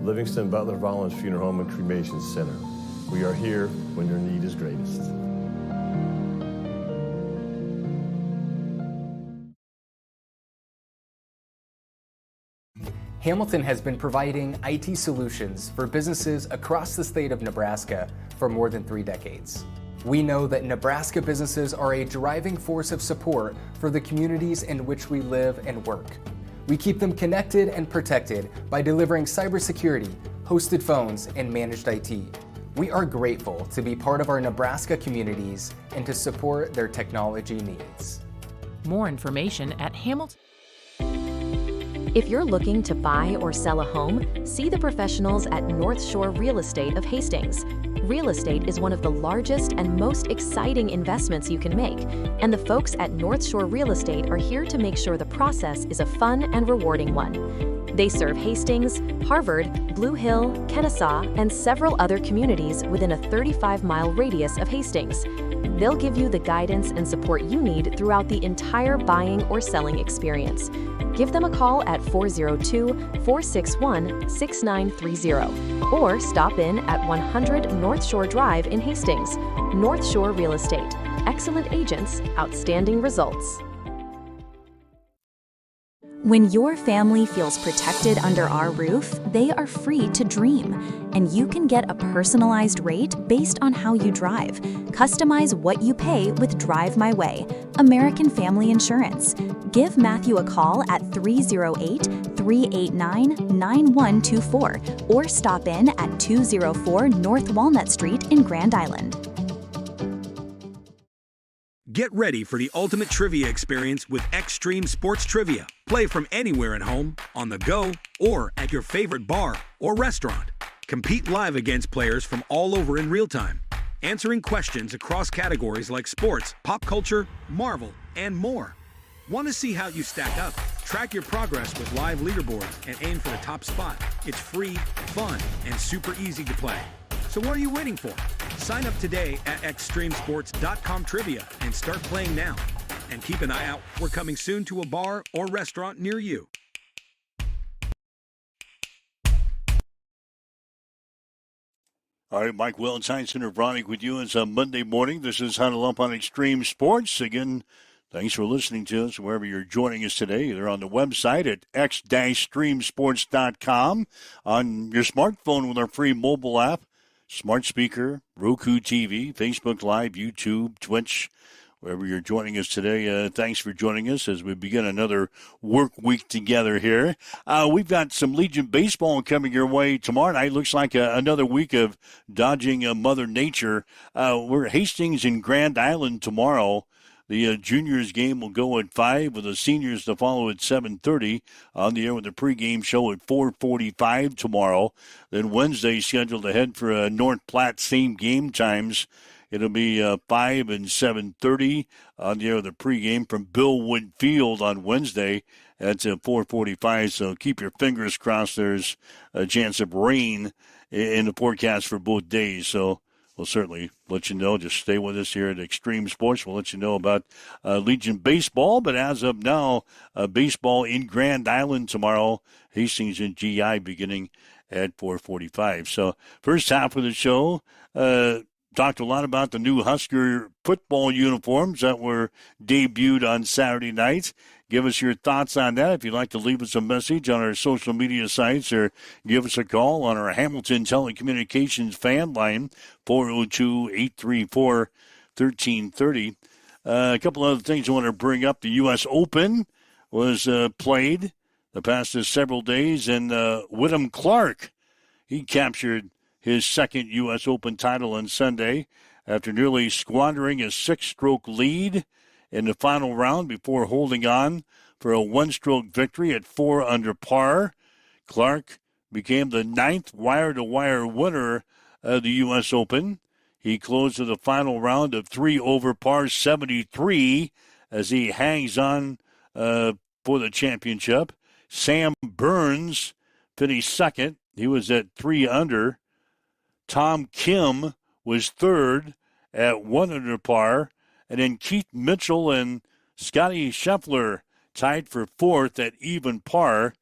Livingston Butler Volland Funeral Home and Cremation Center. We are here when your need is greatest. Hamilton has been providing IT solutions for businesses across the state of Nebraska for more than 3 decades. We know that Nebraska businesses are a driving force of support for the communities in which we live and work. We keep them connected and protected by delivering cybersecurity, hosted phones, and managed IT. We are grateful to be part of our Nebraska communities and to support their technology needs. More information at Hamilton. If you're looking to buy or sell a home, see the professionals at North Shore Real Estate of Hastings. Real estate is one of the largest and most exciting investments you can make, and the folks at North Shore Real Estate are here to make sure the process is a fun and rewarding one. They serve Hastings, Harvard, Blue Hill, Kennesaw, and several other communities within a 35-mile radius of Hastings. They'll give you the guidance and support you need throughout the entire buying or selling experience. Give them a call at 402-461-6930 or stop in at 100 North Shore Drive in Hastings. North Shore Real Estate. Excellent agents, outstanding results. When your family feels protected under our roof, they are free to dream. And you can get a personalized rate based on how you drive. Customize what you pay with Drive My Way, American Family Insurance. Give Matthew a call at 308-389-9124 or stop in at 204 North Walnut Street in Grand Island. Get ready for the ultimate trivia experience with Extreme Sports Trivia. Play from anywhere at home, on the go, or at your favorite bar or restaurant. Compete live against players from all over in real time, answering questions across categories like sports, pop culture, Marvel, and more. Want to see how you stack up? Track your progress with live leaderboards and aim for the top spot. It's free, fun, and super easy to play. So what are you waiting for? Sign up today at extremesports.com trivia and start playing now. And keep an eye out. We're coming soon to a bar or restaurant near you. All right, Mike Valentine, Center Vronic with you. It's a Monday morning. This is Huddle Up on Extreme Sports. Again, thanks for listening to us wherever you're joining us today. Either on the website at x-streamsports.com, on your smartphone with our free mobile app, smart speaker, Roku TV, Facebook Live, YouTube, Twitch, wherever you're joining us today. Thanks for joining us as we begin another work week together here. We've got some Legion baseball coming your way tomorrow night. Looks like another week of dodging Mother Nature. We're at Hastings in Grand Island tomorrow. The juniors game will go at 5 with the seniors to follow at 7:30. On the air with the pregame show at 4:45 tomorrow. Then Wednesday scheduled to head for North Platte, same game times. It'll be 5 and 7:30 on the air with the pregame from Billwood Field on Wednesday. That's at 4:45, so keep your fingers crossed. There's a chance of rain in the forecast for both days, so we'll certainly let you know. Just stay with us here at Extreme Sports. We'll let you know about Legion baseball. But as of now, baseball in Grand Island tomorrow. Hastings and GI beginning at 4:45. So first half of the show, talked a lot about the new Husker football uniforms that were debuted on Saturday night. Give us your thoughts on that. If you'd like to leave us a message on our social media sites or give us a call on our Hamilton Telecommunications fan line, 402-834-1330. A couple other things I want to bring up. The U.S. Open was played the past several days, and Whittam Clark, he captured his second U.S. Open title on Sunday after nearly squandering a 6-stroke lead in the final round before holding on for a 1-stroke victory at 4 under par. Clark became the 9th wire-to-wire winner of the U.S. Open. He closed to the final round of 3 over par 73 as he hangs on for the championship. Sam Burns finished second. He was at 3 under. Tom Kim was third at 1 under par. And then Keith Mitchell and Scotty Scheffler tied for fourth at even par.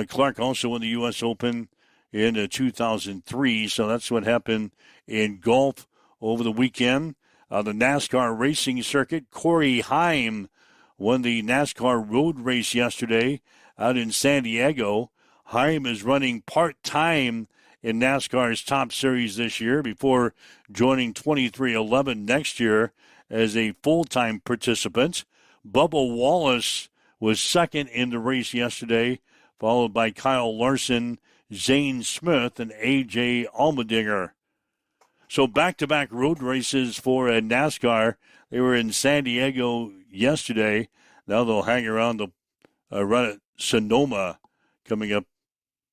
Clark also won the U.S. Open in 2003. So that's what happened in golf over the weekend. The NASCAR racing circuit, Corey Haim won the NASCAR road race yesterday out in San Diego. Haim is running part-time in NASCAR's Top Series this year before joining 2311 next year as a full-time participant. Bubba Wallace was second in the race yesterday, followed by Kyle Larson, Zane Smith, and A.J. Allmendinger. So back-to-back road races for NASCAR. They were in San Diego yesterday. Now they'll hang around the run at Sonoma coming up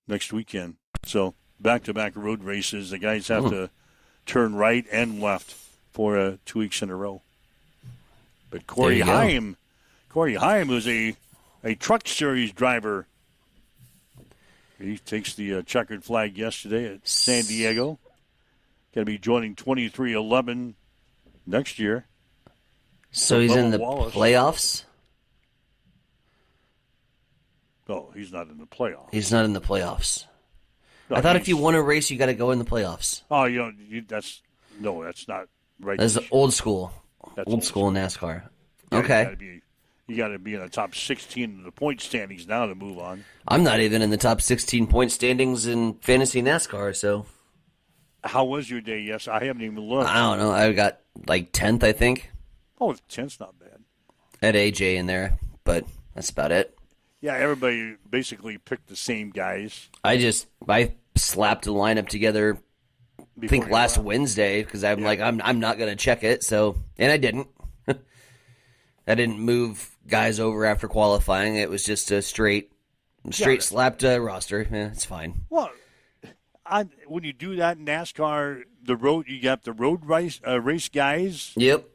next weekend. So back-to-back road races. The guys have to turn right and left for 2 weeks in a row. But Corey Haim, who's a truck series driver, he takes the checkered flag yesterday at San Diego. Going to be joining 2311 next year. So he's in the playoffs? No, he's not in the playoffs. He's not in the playoffs. No, I thought if you won a race, you got to go in the playoffs. Oh, that's not right. That's old school. Old school NASCAR. Yeah, Okay. You got to be in the top 16 of the point standings now to move on. I'm not even in the top 16 point standings in fantasy NASCAR, so. How was your day? Yes, I haven't even looked. I don't know. I got like 10th, I think. Oh, 10th's not bad. I had AJ in there, but that's about it. Yeah, everybody basically picked the same guys. I slapped a lineup together, I think last Wednesday, because I'm not going to check it, so, and I didn't. I didn't move guys over after qualifying. It was just a straight slapped roster. Yeah, it's fine. Well, when you do that in NASCAR, you got the road race guys. Yep.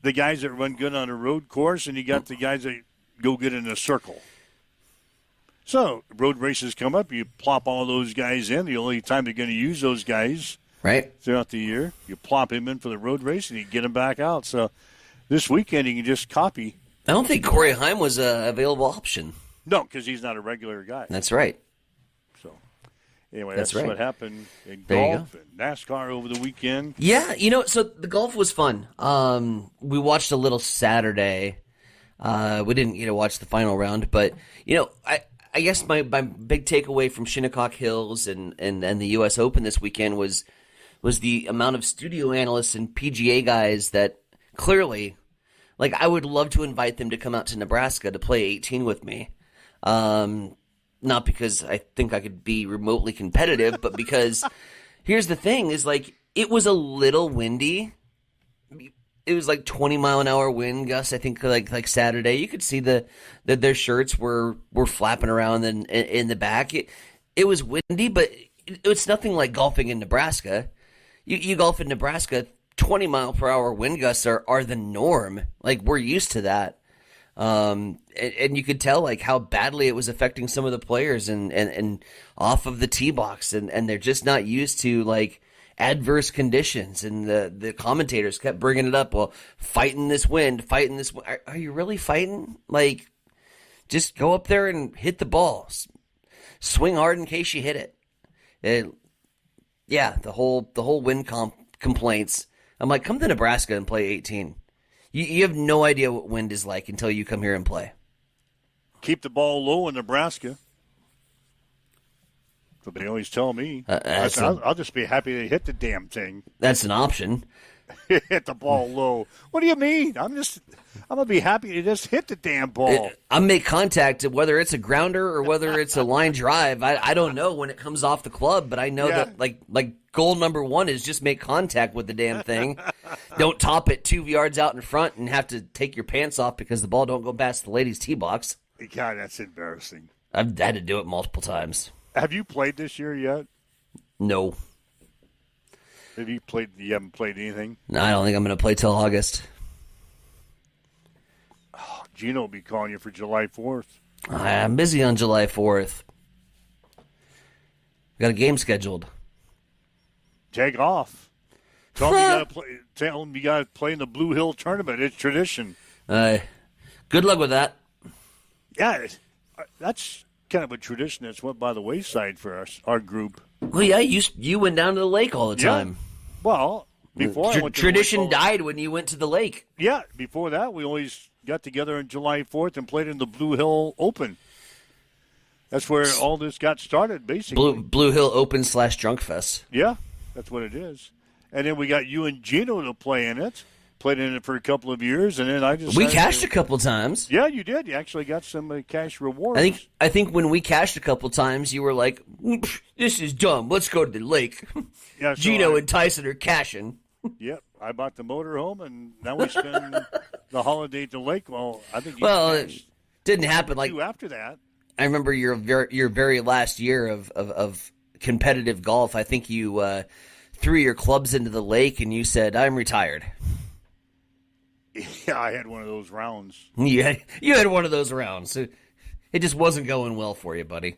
The guys that run good on a road course, and you got the guys that go good in a circle. So road races come up, you plop all those guys in. The only time you're going to use those guys throughout the year, you plop him in for the road race, and you get him back out. So this weekend you can just copy. I don't think Corey Heim was an available option. No, because he's not a regular guy. That's right. So anyway, that's what happened in There golf and NASCAR over the weekend. Yeah, so the golf was fun. We watched a little Saturday. We didn't get to watch the final round, but I guess my big takeaway from Shinnecock Hills and the U.S. Open this weekend was the amount of studio analysts and PGA guys that clearly, like, I would love to invite them to come out to Nebraska to play 18 with me. Not because I think I could be remotely competitive, but because here's the thing is, like, it was a little windy. It was like 20-mile-an-hour wind gusts. I think like Saturday, you could see that their shirts were flapping around in the back. It was windy, but it's nothing like golfing in Nebraska. You golf in Nebraska, 20-mile-per-hour wind gusts are the norm. Like, we're used to that, and you could tell like how badly it was affecting some of the players and off of the tee box, and they're just not used to like adverse conditions, and the commentators kept bringing it up. Well, fighting this wind. Are you really fighting? Like, just go up there and hit the ball. Swing hard in case you hit it. The whole wind complaints. I'm like, come to Nebraska and play 18. You have no idea what wind is like until you come here and play. Keep the ball low in Nebraska. But they always tell me, I'll just be happy to hit the damn thing. That's an option. Hit the ball low. What do you mean? I'm going to be happy to just hit the damn ball. I'll make contact, whether it's a grounder or whether it's a line drive. I don't know when it comes off the club, but I know that like goal number one is just make contact with the damn thing. Don't top it 2 yards out in front and have to take your pants off because the ball don't go past the ladies' tee box. God, that's embarrassing. I've had to do it multiple times. Have you played this year yet? No. You haven't played anything? No, I don't think I'm going to play till August. Oh, Gino will be calling you for July 4th. I'm busy on July 4th. Got a game scheduled. Take off. Tell him you got to play in the Blue Hill tournament. It's tradition. Good luck with that. Yeah, that's kind of a tradition that's went by the wayside for our group. Well, yeah, you went down to the lake all the time. Well, before I went to tradition died when you went to the lake. Yeah, before that, we always got together on July 4th and played in the Blue Hill Open. That's where all this got started, basically. Blue Hill Open / Drunk Fest. Yeah, that's what it is. And then we got you and Gino to play in it. Played in it for a couple of years, and then I just we cashed a couple times. Yeah, you did. You actually got some cash rewards. I think when we cashed a couple times, you were like, "This is dumb. Let's go to the lake." Yeah, so Gino and Tyson are cashing. Yep, I bought the motorhome, and now we spend the holiday at the lake. Well, I think it didn't happen. Like after that, I remember your very last year of competitive golf. I think you threw your clubs into the lake, and you said, "I'm retired." Yeah, I had one of those rounds. You had one of those rounds. It just wasn't going well for you, buddy.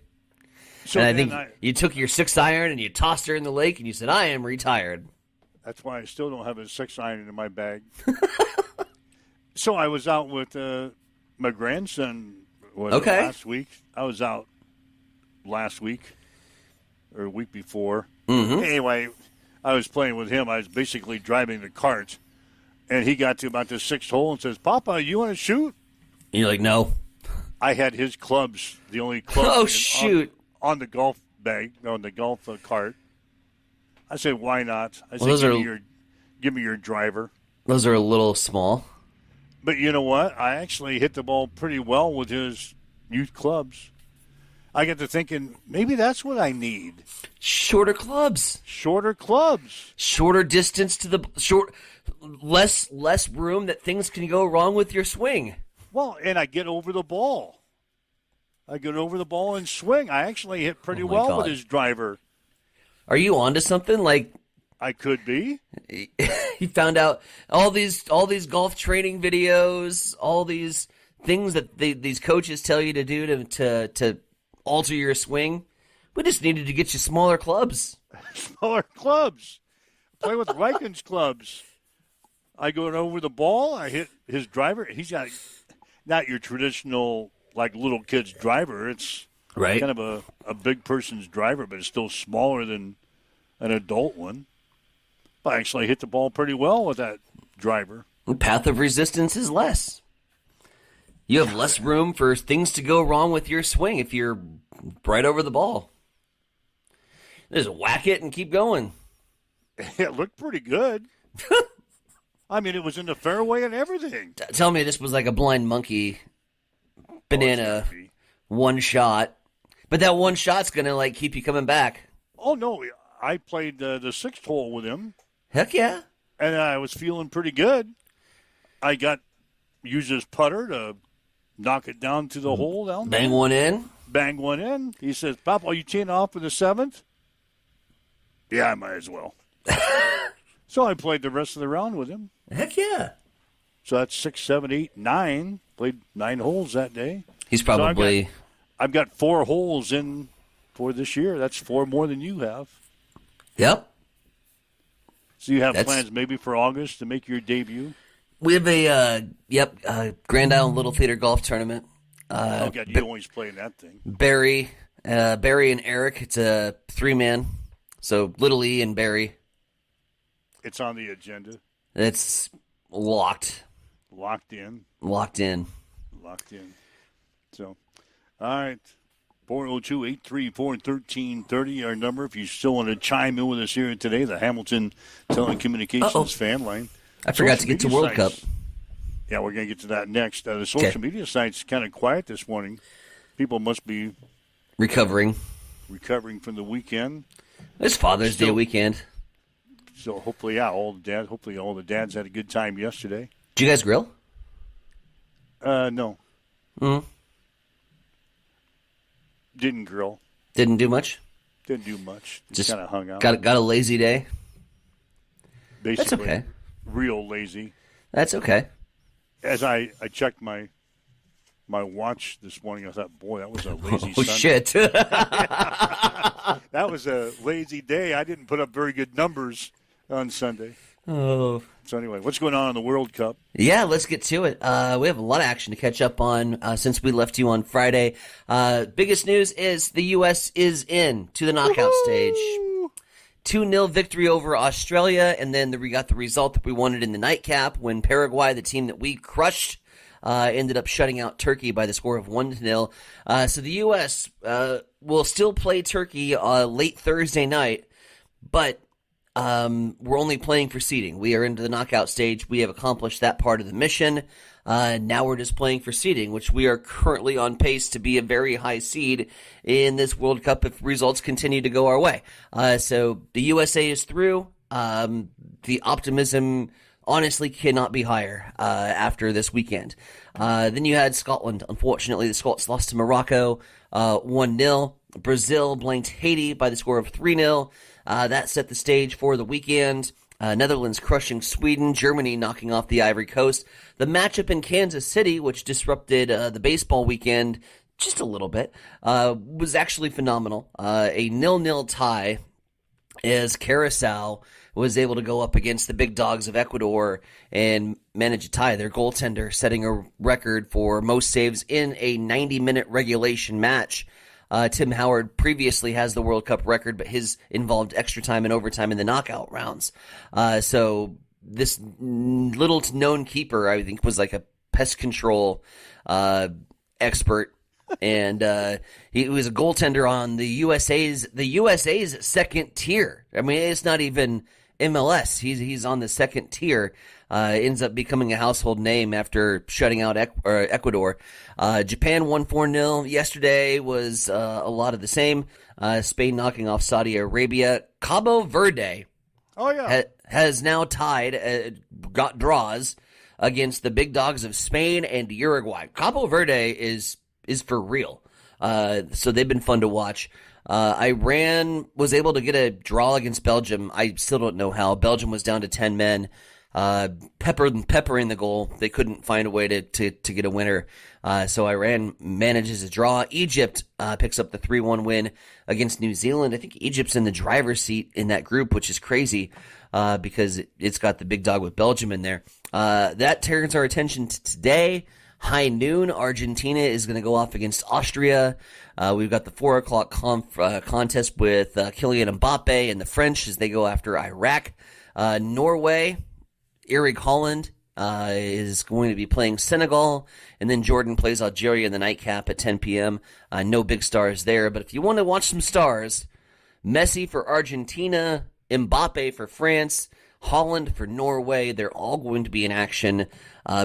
So and I think you took your 6-iron and you tossed her in the lake and you said, "I am retired." That's why I still don't have a 6-iron in my bag. So I was out with my grandson last week. I was out last week or a week before. Mm-hmm. Anyway, I was playing with him. I was basically driving the cart. And he got to about the 6th hole and says, "Papa, you want to shoot?" And you're like, "No." I had his clubs, the only clubs on the golf bag, on the golf cart. I said, "Why not?" I said, give me your driver. Those are a little small. But you know what? I actually hit the ball pretty well with his youth clubs. I get to thinking, maybe that's what I need. Shorter clubs. Shorter clubs. Shorter distance to the less room that things can go wrong with your swing. Well, and I get over the ball. I get over the ball and swing. I actually hit pretty well with his driver. Are you onto something? Like, I could be. You found out all these golf training videos, all these things that these coaches tell you to do to alter your swing. We just needed to get you smaller clubs. Smaller clubs. Play with Riken's clubs. I go over the ball. I hit his driver. He's got not your traditional like little kid's driver. It's right. Kind of a big person's driver, but it's still smaller than an adult one. But I actually hit the ball pretty well with that driver. The path of resistance is less. You have less room for things to go wrong with your swing if you're right over the ball. Just whack it and keep going. It looked pretty good. I mean, it was in the fairway and everything. Tell me this was like a blind monkey banana one shot. But that one shot's going to like keep you coming back. Oh, no. I played the 6th hole with him. Heck yeah. And I was feeling pretty good. I used his putter to knock it down to the hole down there. Bang one in. Bang one in. He says, Pop, are you teeing off for the 7th? Yeah, I might as well. So I played the rest of the round with him. Heck yeah. So that's 6, 7, 8, 9. Played 9 holes that day. He's probably... So I've got 4 holes in for this year. That's 4 more than you have. Yep. So you have plans maybe for August to make your debut? We have a Grand Island Little Theater Golf Tournament. Oh, God, you always play in that thing. Barry and Eric. It's a 3-man. So Little E and Barry. It's on the agenda. It's locked. Locked in. Locked in. Locked in. So, all right. 402-834-1330, our number. If you still want to chime in with us here today, the Hamilton Telecommunications fan line. I forgot to get to World Cup. Yeah, we're going to get to that next. The social media site's kind of quiet this morning. People must be recovering from the weekend. It's Father's Day weekend. So hopefully, all the dads had a good time yesterday. Did you guys grill? No. Mm-hmm. Didn't grill. Didn't do much? Didn't do much. Just kind of hung out. Got a lazy day? Basically, that's okay. Real lazy. That's okay. As I checked my watch this morning, I thought, boy, that was a lazy Sunday. Shit. That was a lazy day. I didn't put up very good numbers on Sunday. Oh. So anyway, what's going on in the World Cup? Yeah, let's get to it. We have a lot of action to catch up on since we left you on Friday. Biggest news is the U.S. is in to the knockout stage. 2-0 victory over Australia, and then we got the result that we wanted in the nightcap when Paraguay, the team that we crushed, ended up shutting out Turkey by the score of 1-0. So the U.S. Will still play Turkey late Thursday night, but we're only playing for seeding. We are into the knockout stage. We have accomplished that part of the mission. Now we're just playing for seeding, which we are currently on pace to be a very high seed in this World Cup if results continue to go our way. So the USA is through. The optimism honestly cannot be higher after this weekend. Then you had Scotland. Unfortunately, the Scots lost to Morocco 1-0. Brazil blanked Haiti by the score of 3-0. That set the stage for the weekend. Netherlands crushing Sweden. Germany knocking off the Ivory Coast. The matchup in Kansas City, which disrupted the baseball weekend just a little bit, was actually phenomenal. A 0-0 tie as Curacao was able to go up against the big dogs of Ecuador and manage a tie. Their goaltender setting a record for most saves in a 90-minute regulation match. Tim Howard previously has the World Cup record, but his involved extra time and overtime in the knockout rounds. So this little-known keeper, I think, was like a pest control expert. And he was a goaltender on the USA's second tier. I mean, it's not even MLS. He's on the second tier. Ends up becoming a household name after shutting out Ecuador. Japan won 4-0. Yesterday was a lot of the same. Spain knocking off Saudi Arabia. Cabo Verde has now tied, got draws against the big dogs of Spain and Uruguay. Cabo Verde is for real. So they've been fun to watch. Iran was able to get a draw against Belgium. I still don't know how. Belgium was down to 10 men. Peppering the goal. They couldn't find a way to get a winner. So Iran manages a draw. Egypt picks up the 3-1 win against New Zealand. I think Egypt's in the driver's seat in that group, which is crazy because it's got the big dog with Belgium in there. That turns our attention to today. High noon, Argentina is going to go off against Austria. We've got the 4 o'clock contest with Kylian Mbappe and the French as they go after Iraq. Norway, Eric Holland is going to be playing Senegal, and then Jordan plays Algeria in the nightcap at 10 p.m. No big stars there, but if you want to watch some stars, Messi for Argentina, Mbappe for France, Holland for Norway, they're all going to be in action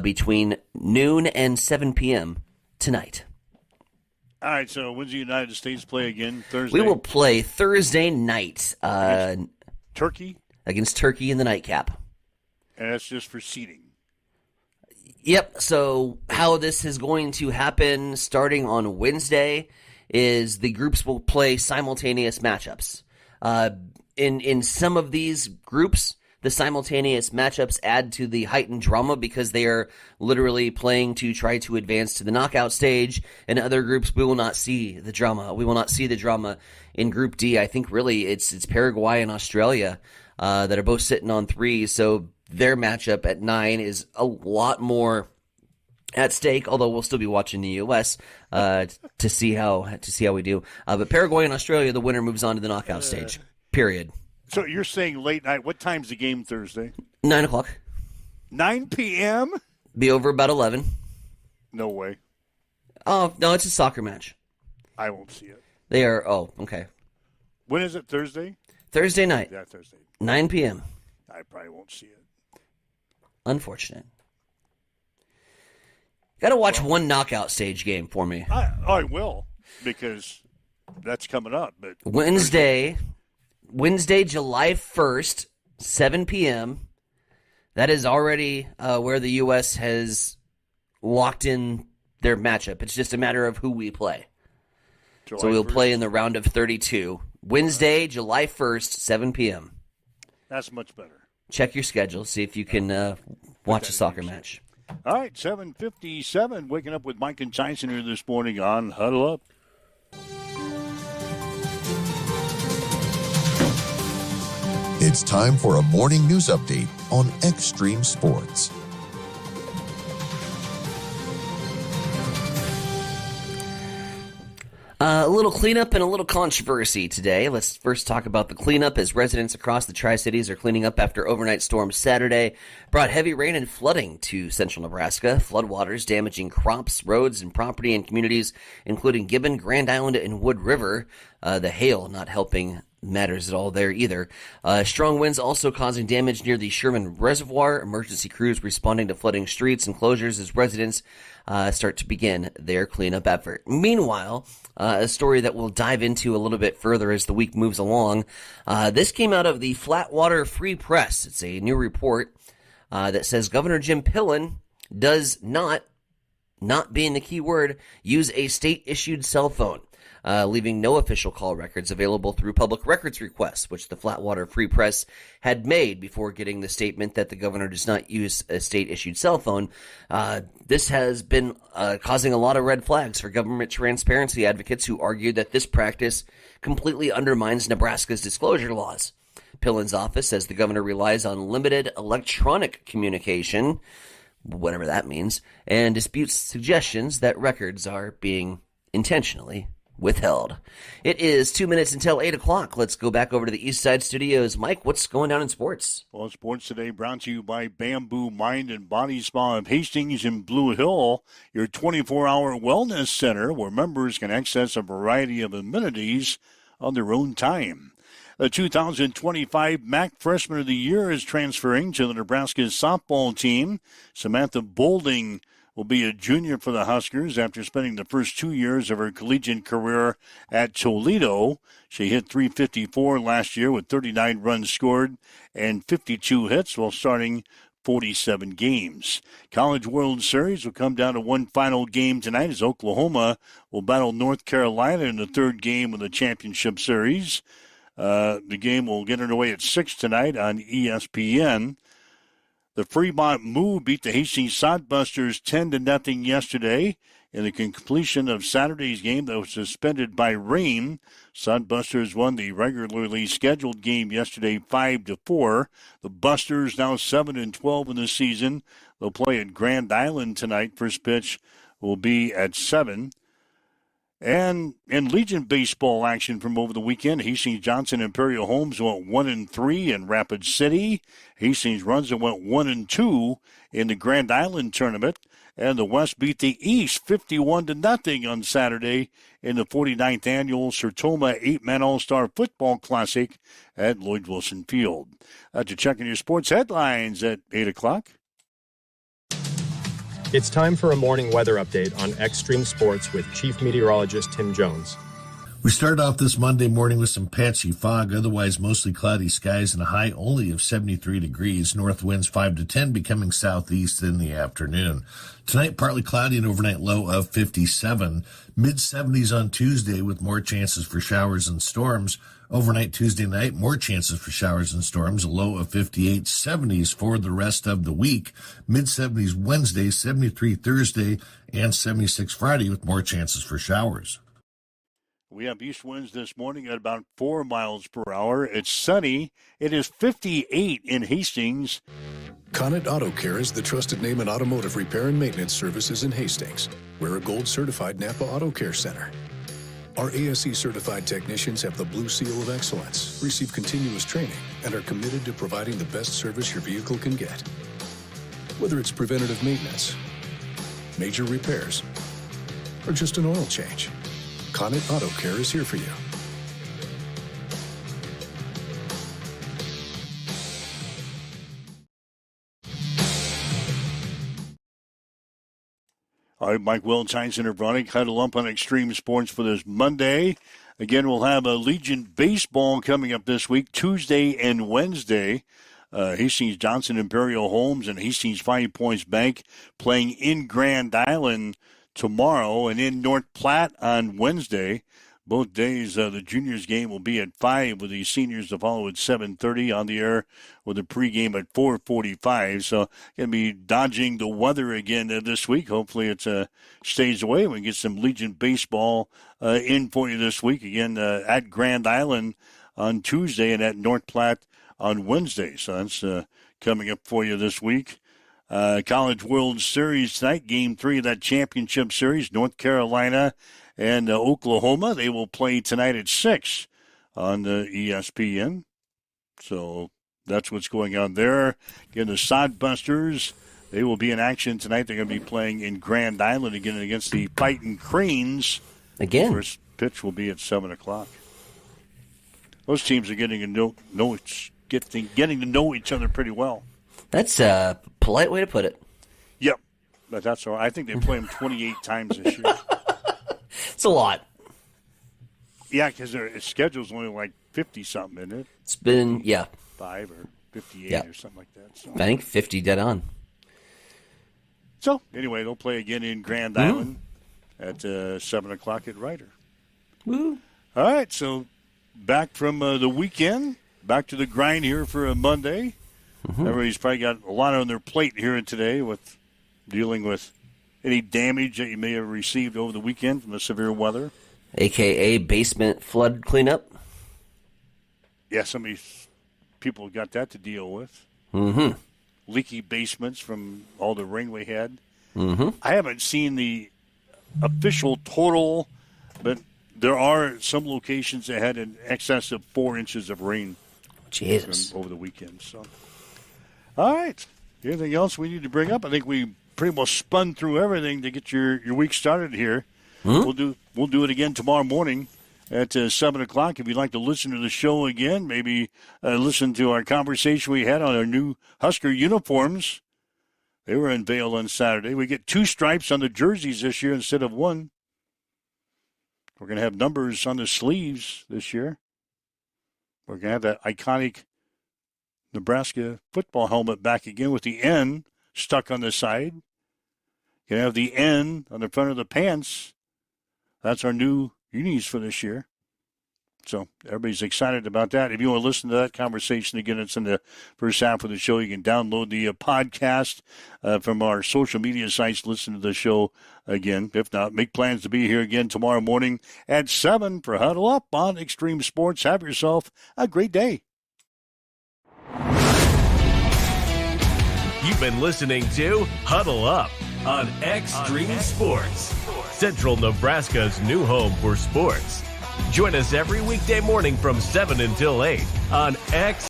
between noon and 7 p.m. tonight. All right, so when's the United States play again? Thursday? We will play Thursday night. Turkey? Against Turkey in the nightcap. And that's just for seeding. Yep, so how this is going to happen starting on Wednesday is the groups will play simultaneous matchups. In some of these groups, the simultaneous matchups add to the heightened drama because they are literally playing to try to advance to the knockout stage. In other groups, we will not see the drama. We will not see the drama in Group D. I think really it's Paraguay and Australia that are both sitting on 3. So their matchup at 9 is a lot more at stake. Although we'll still be watching the U.S. To see how we do. But Paraguay and Australia, the winner moves on to the knockout stage. Period. So you're saying late night. What time's the game Thursday? 9 o'clock. 9 p.m.? Be over about 11. No way. Oh, no, it's a soccer match. I won't see it. They are, okay. When is it, Thursday? Thursday night. Yeah, Thursday. 9 p.m. I probably won't see it. Unfortunate. Got to watch one knockout stage game for me. I will, because that's coming up. But Wednesday, July 1st, 7 p.m. That is already where the U.S. has locked in their matchup. It's just a matter of who we play. So we'll play in the round of 32. Wednesday, July 1st, 7 p.m. That's much better. Check your schedule. See if you can watch a soccer match. All right, 7:57. Waking up with Mike and Tyson here this morning on Huddle Up. It's time for a morning news update on Extreme Sports. A little cleanup and a little controversy today. Let's first talk about the cleanup as residents across the Tri-Cities are cleaning up after overnight storm Saturday brought heavy rain and flooding to central Nebraska. Floodwaters damaging crops, roads, and property in communities including Gibbon, Grand Island, and Wood River. The hail not helping matters at all there either. Strong winds also causing damage near the Sherman Reservoir. Emergency crews responding to flooding streets and closures as residents start to begin their cleanup effort. Meanwhile, a story that we'll dive into a little bit further as the week moves along. This came out of the Flatwater Free Press. It's a new report that says Governor Jim Pillen does not being the key word, use a state-issued cell phone. Leaving no official call records available through public records requests, which the Flatwater Free Press had made before getting the statement that the governor does not use a state-issued cell phone. This has been causing a lot of red flags for government transparency advocates who argued that this practice completely undermines Nebraska's disclosure laws. Pillen's office says the governor relies on limited electronic communication, whatever that means, and disputes suggestions that records are being intentionally withheld. It is 2 minutes until 8 o'clock. Let's go back over to the East Side Studios. Mike, what's going on in sports? Well, sports today brought to you by Bamboo Mind and Body Spa of Hastings in Blue Hill, your 24-hour wellness center where members can access a variety of amenities on their own time. The 2025 MAC Freshman of the Year is transferring to the Nebraska softball team. Samantha Bolding will be a junior for the Huskers after spending the first 2 years of her collegiate career at Toledo. She hit .354 last year with 39 runs scored and 52 hits while starting 47 games. College World Series will come down to one final game tonight as Oklahoma will battle North Carolina in the third game of the championship series. The game will get underway at 6 tonight on ESPN. The Fremont Moo beat the Hastings Sodbusters 10-0 yesterday in the completion of Saturday's game that was suspended by rain. Sodbusters won the regularly scheduled game yesterday 5-4. The Busters now 7-12 in the season. They'll play at Grand Island tonight. First pitch will be at 7. And in Legion baseball action from over the weekend, Hastings Johnson Imperial Homes went 1-3 in Rapid City. Hastings Runza went 1-2 in the Grand Island tournament. And the West beat the East 51-0 on Saturday in the 49th annual Sertoma 8-Man All-Star Football Classic at Lloyd Wilson Field. To check on your sports headlines at 8 o'clock. It's time for a morning weather update on Extreme Sports with Chief Meteorologist Tim Jones. We start off this Monday morning with some patchy fog, otherwise mostly cloudy skies and a high only of 73 degrees. North winds 5 to 10, becoming southeast in the afternoon. Tonight, partly cloudy and overnight low of 57. Mid-70s on Tuesday with more chances for showers and storms. Overnight Tuesday night, more chances for showers and storms, a low of 58, 70s for the rest of the week. Mid-70s Wednesday, 73 Thursday, and 76 Friday with more chances for showers. We have east winds this morning at about 4 miles per hour. It's sunny. It is 58 in Hastings. Connet Auto Care is the trusted name in automotive repair and maintenance services in Hastings. We're a gold-certified Napa Auto Care Center. Our ASE-certified technicians have the Blue Seal of Excellence, receive continuous training, and are committed to providing the best service your vehicle can get. Whether it's preventative maintenance, major repairs, or just an oil change, Connet Auto Care is here for you. All right, Mike Welch, Heinz and Vronick, huddle up on Extreme Sports for this Monday. Again, we'll have a Legion baseball coming up this week, Tuesday and Wednesday. Hastings Johnson Imperial Homes and Hastings 5 Points Bank playing in Grand Island tomorrow and in North Platte on Wednesday. Both days, the juniors game will be at 5 with the seniors to follow at 7:30 on the air with a pregame at 4:45. So going to be dodging the weather again this week. Hopefully it stays away. We can get some Legion baseball in for you this week. Again, at Grand Island on Tuesday and at North Platte on Wednesday. So that's coming up for you this week. College World Series tonight, Game 3 of that championship series, North Carolina and Oklahoma. They will play tonight at 6 on the ESPN. So that's what's going on there. Again, the Sodbusters, they will be in action tonight. They're going to be playing in Grand Island again against the Fighting Cranes. Again. First pitch will be at 7 o'clock. Those teams are getting to know each other pretty well. That's a polite way to put it. Yep, but that's all right. I think they play them 28 times this year. It's a lot. Yeah, because their schedule's only like 50-something, isn't it? It's been, 5 or 58 or something like that. So. I think 50 dead on. So, anyway, they'll play again in Grand Island at 7 o'clock at Ryder. Woo. All right, so back from the weekend, back to the grind here for a Monday. Mm-hmm. Everybody's probably got a lot on their plate here today with dealing with any damage that you may have received over the weekend from the severe weather. AKA basement flood cleanup. Yeah, some of these people have got that to deal with. Mm-hmm. Leaky basements from all the rain we had. Mm-hmm. I haven't seen the official total, but there are some locations that had an excess of 4 inches of rain. Jesus. Over the weekend. So, all right. Anything else we need to bring up? I think we pretty much spun through everything to get your week started here. Mm-hmm. We'll do it again tomorrow morning at 7 o'clock. If you'd like to listen to the show again, maybe listen to our conversation we had on our new Husker uniforms. They were unveiled on Saturday. We get 2 stripes on the jerseys this year instead of 1. We're going to have numbers on the sleeves this year. We're going to have that iconic Nebraska football helmet back again with the N stuck on the side. You're going to have the N on the front of the pants. That's our new unis for this year. So everybody's excited about that. If you want to listen to that conversation again, it's in the first half of the show. You can download the podcast from our social media sites. Listen to the show again. If not, make plans to be here again tomorrow morning at 7 for Huddle Up on Extreme Sports. Have yourself a great day. You've been listening to Huddle Up on Extreme Sports, Central Nebraska's new home for sports. Join us every weekday morning from 7 until 8 on X.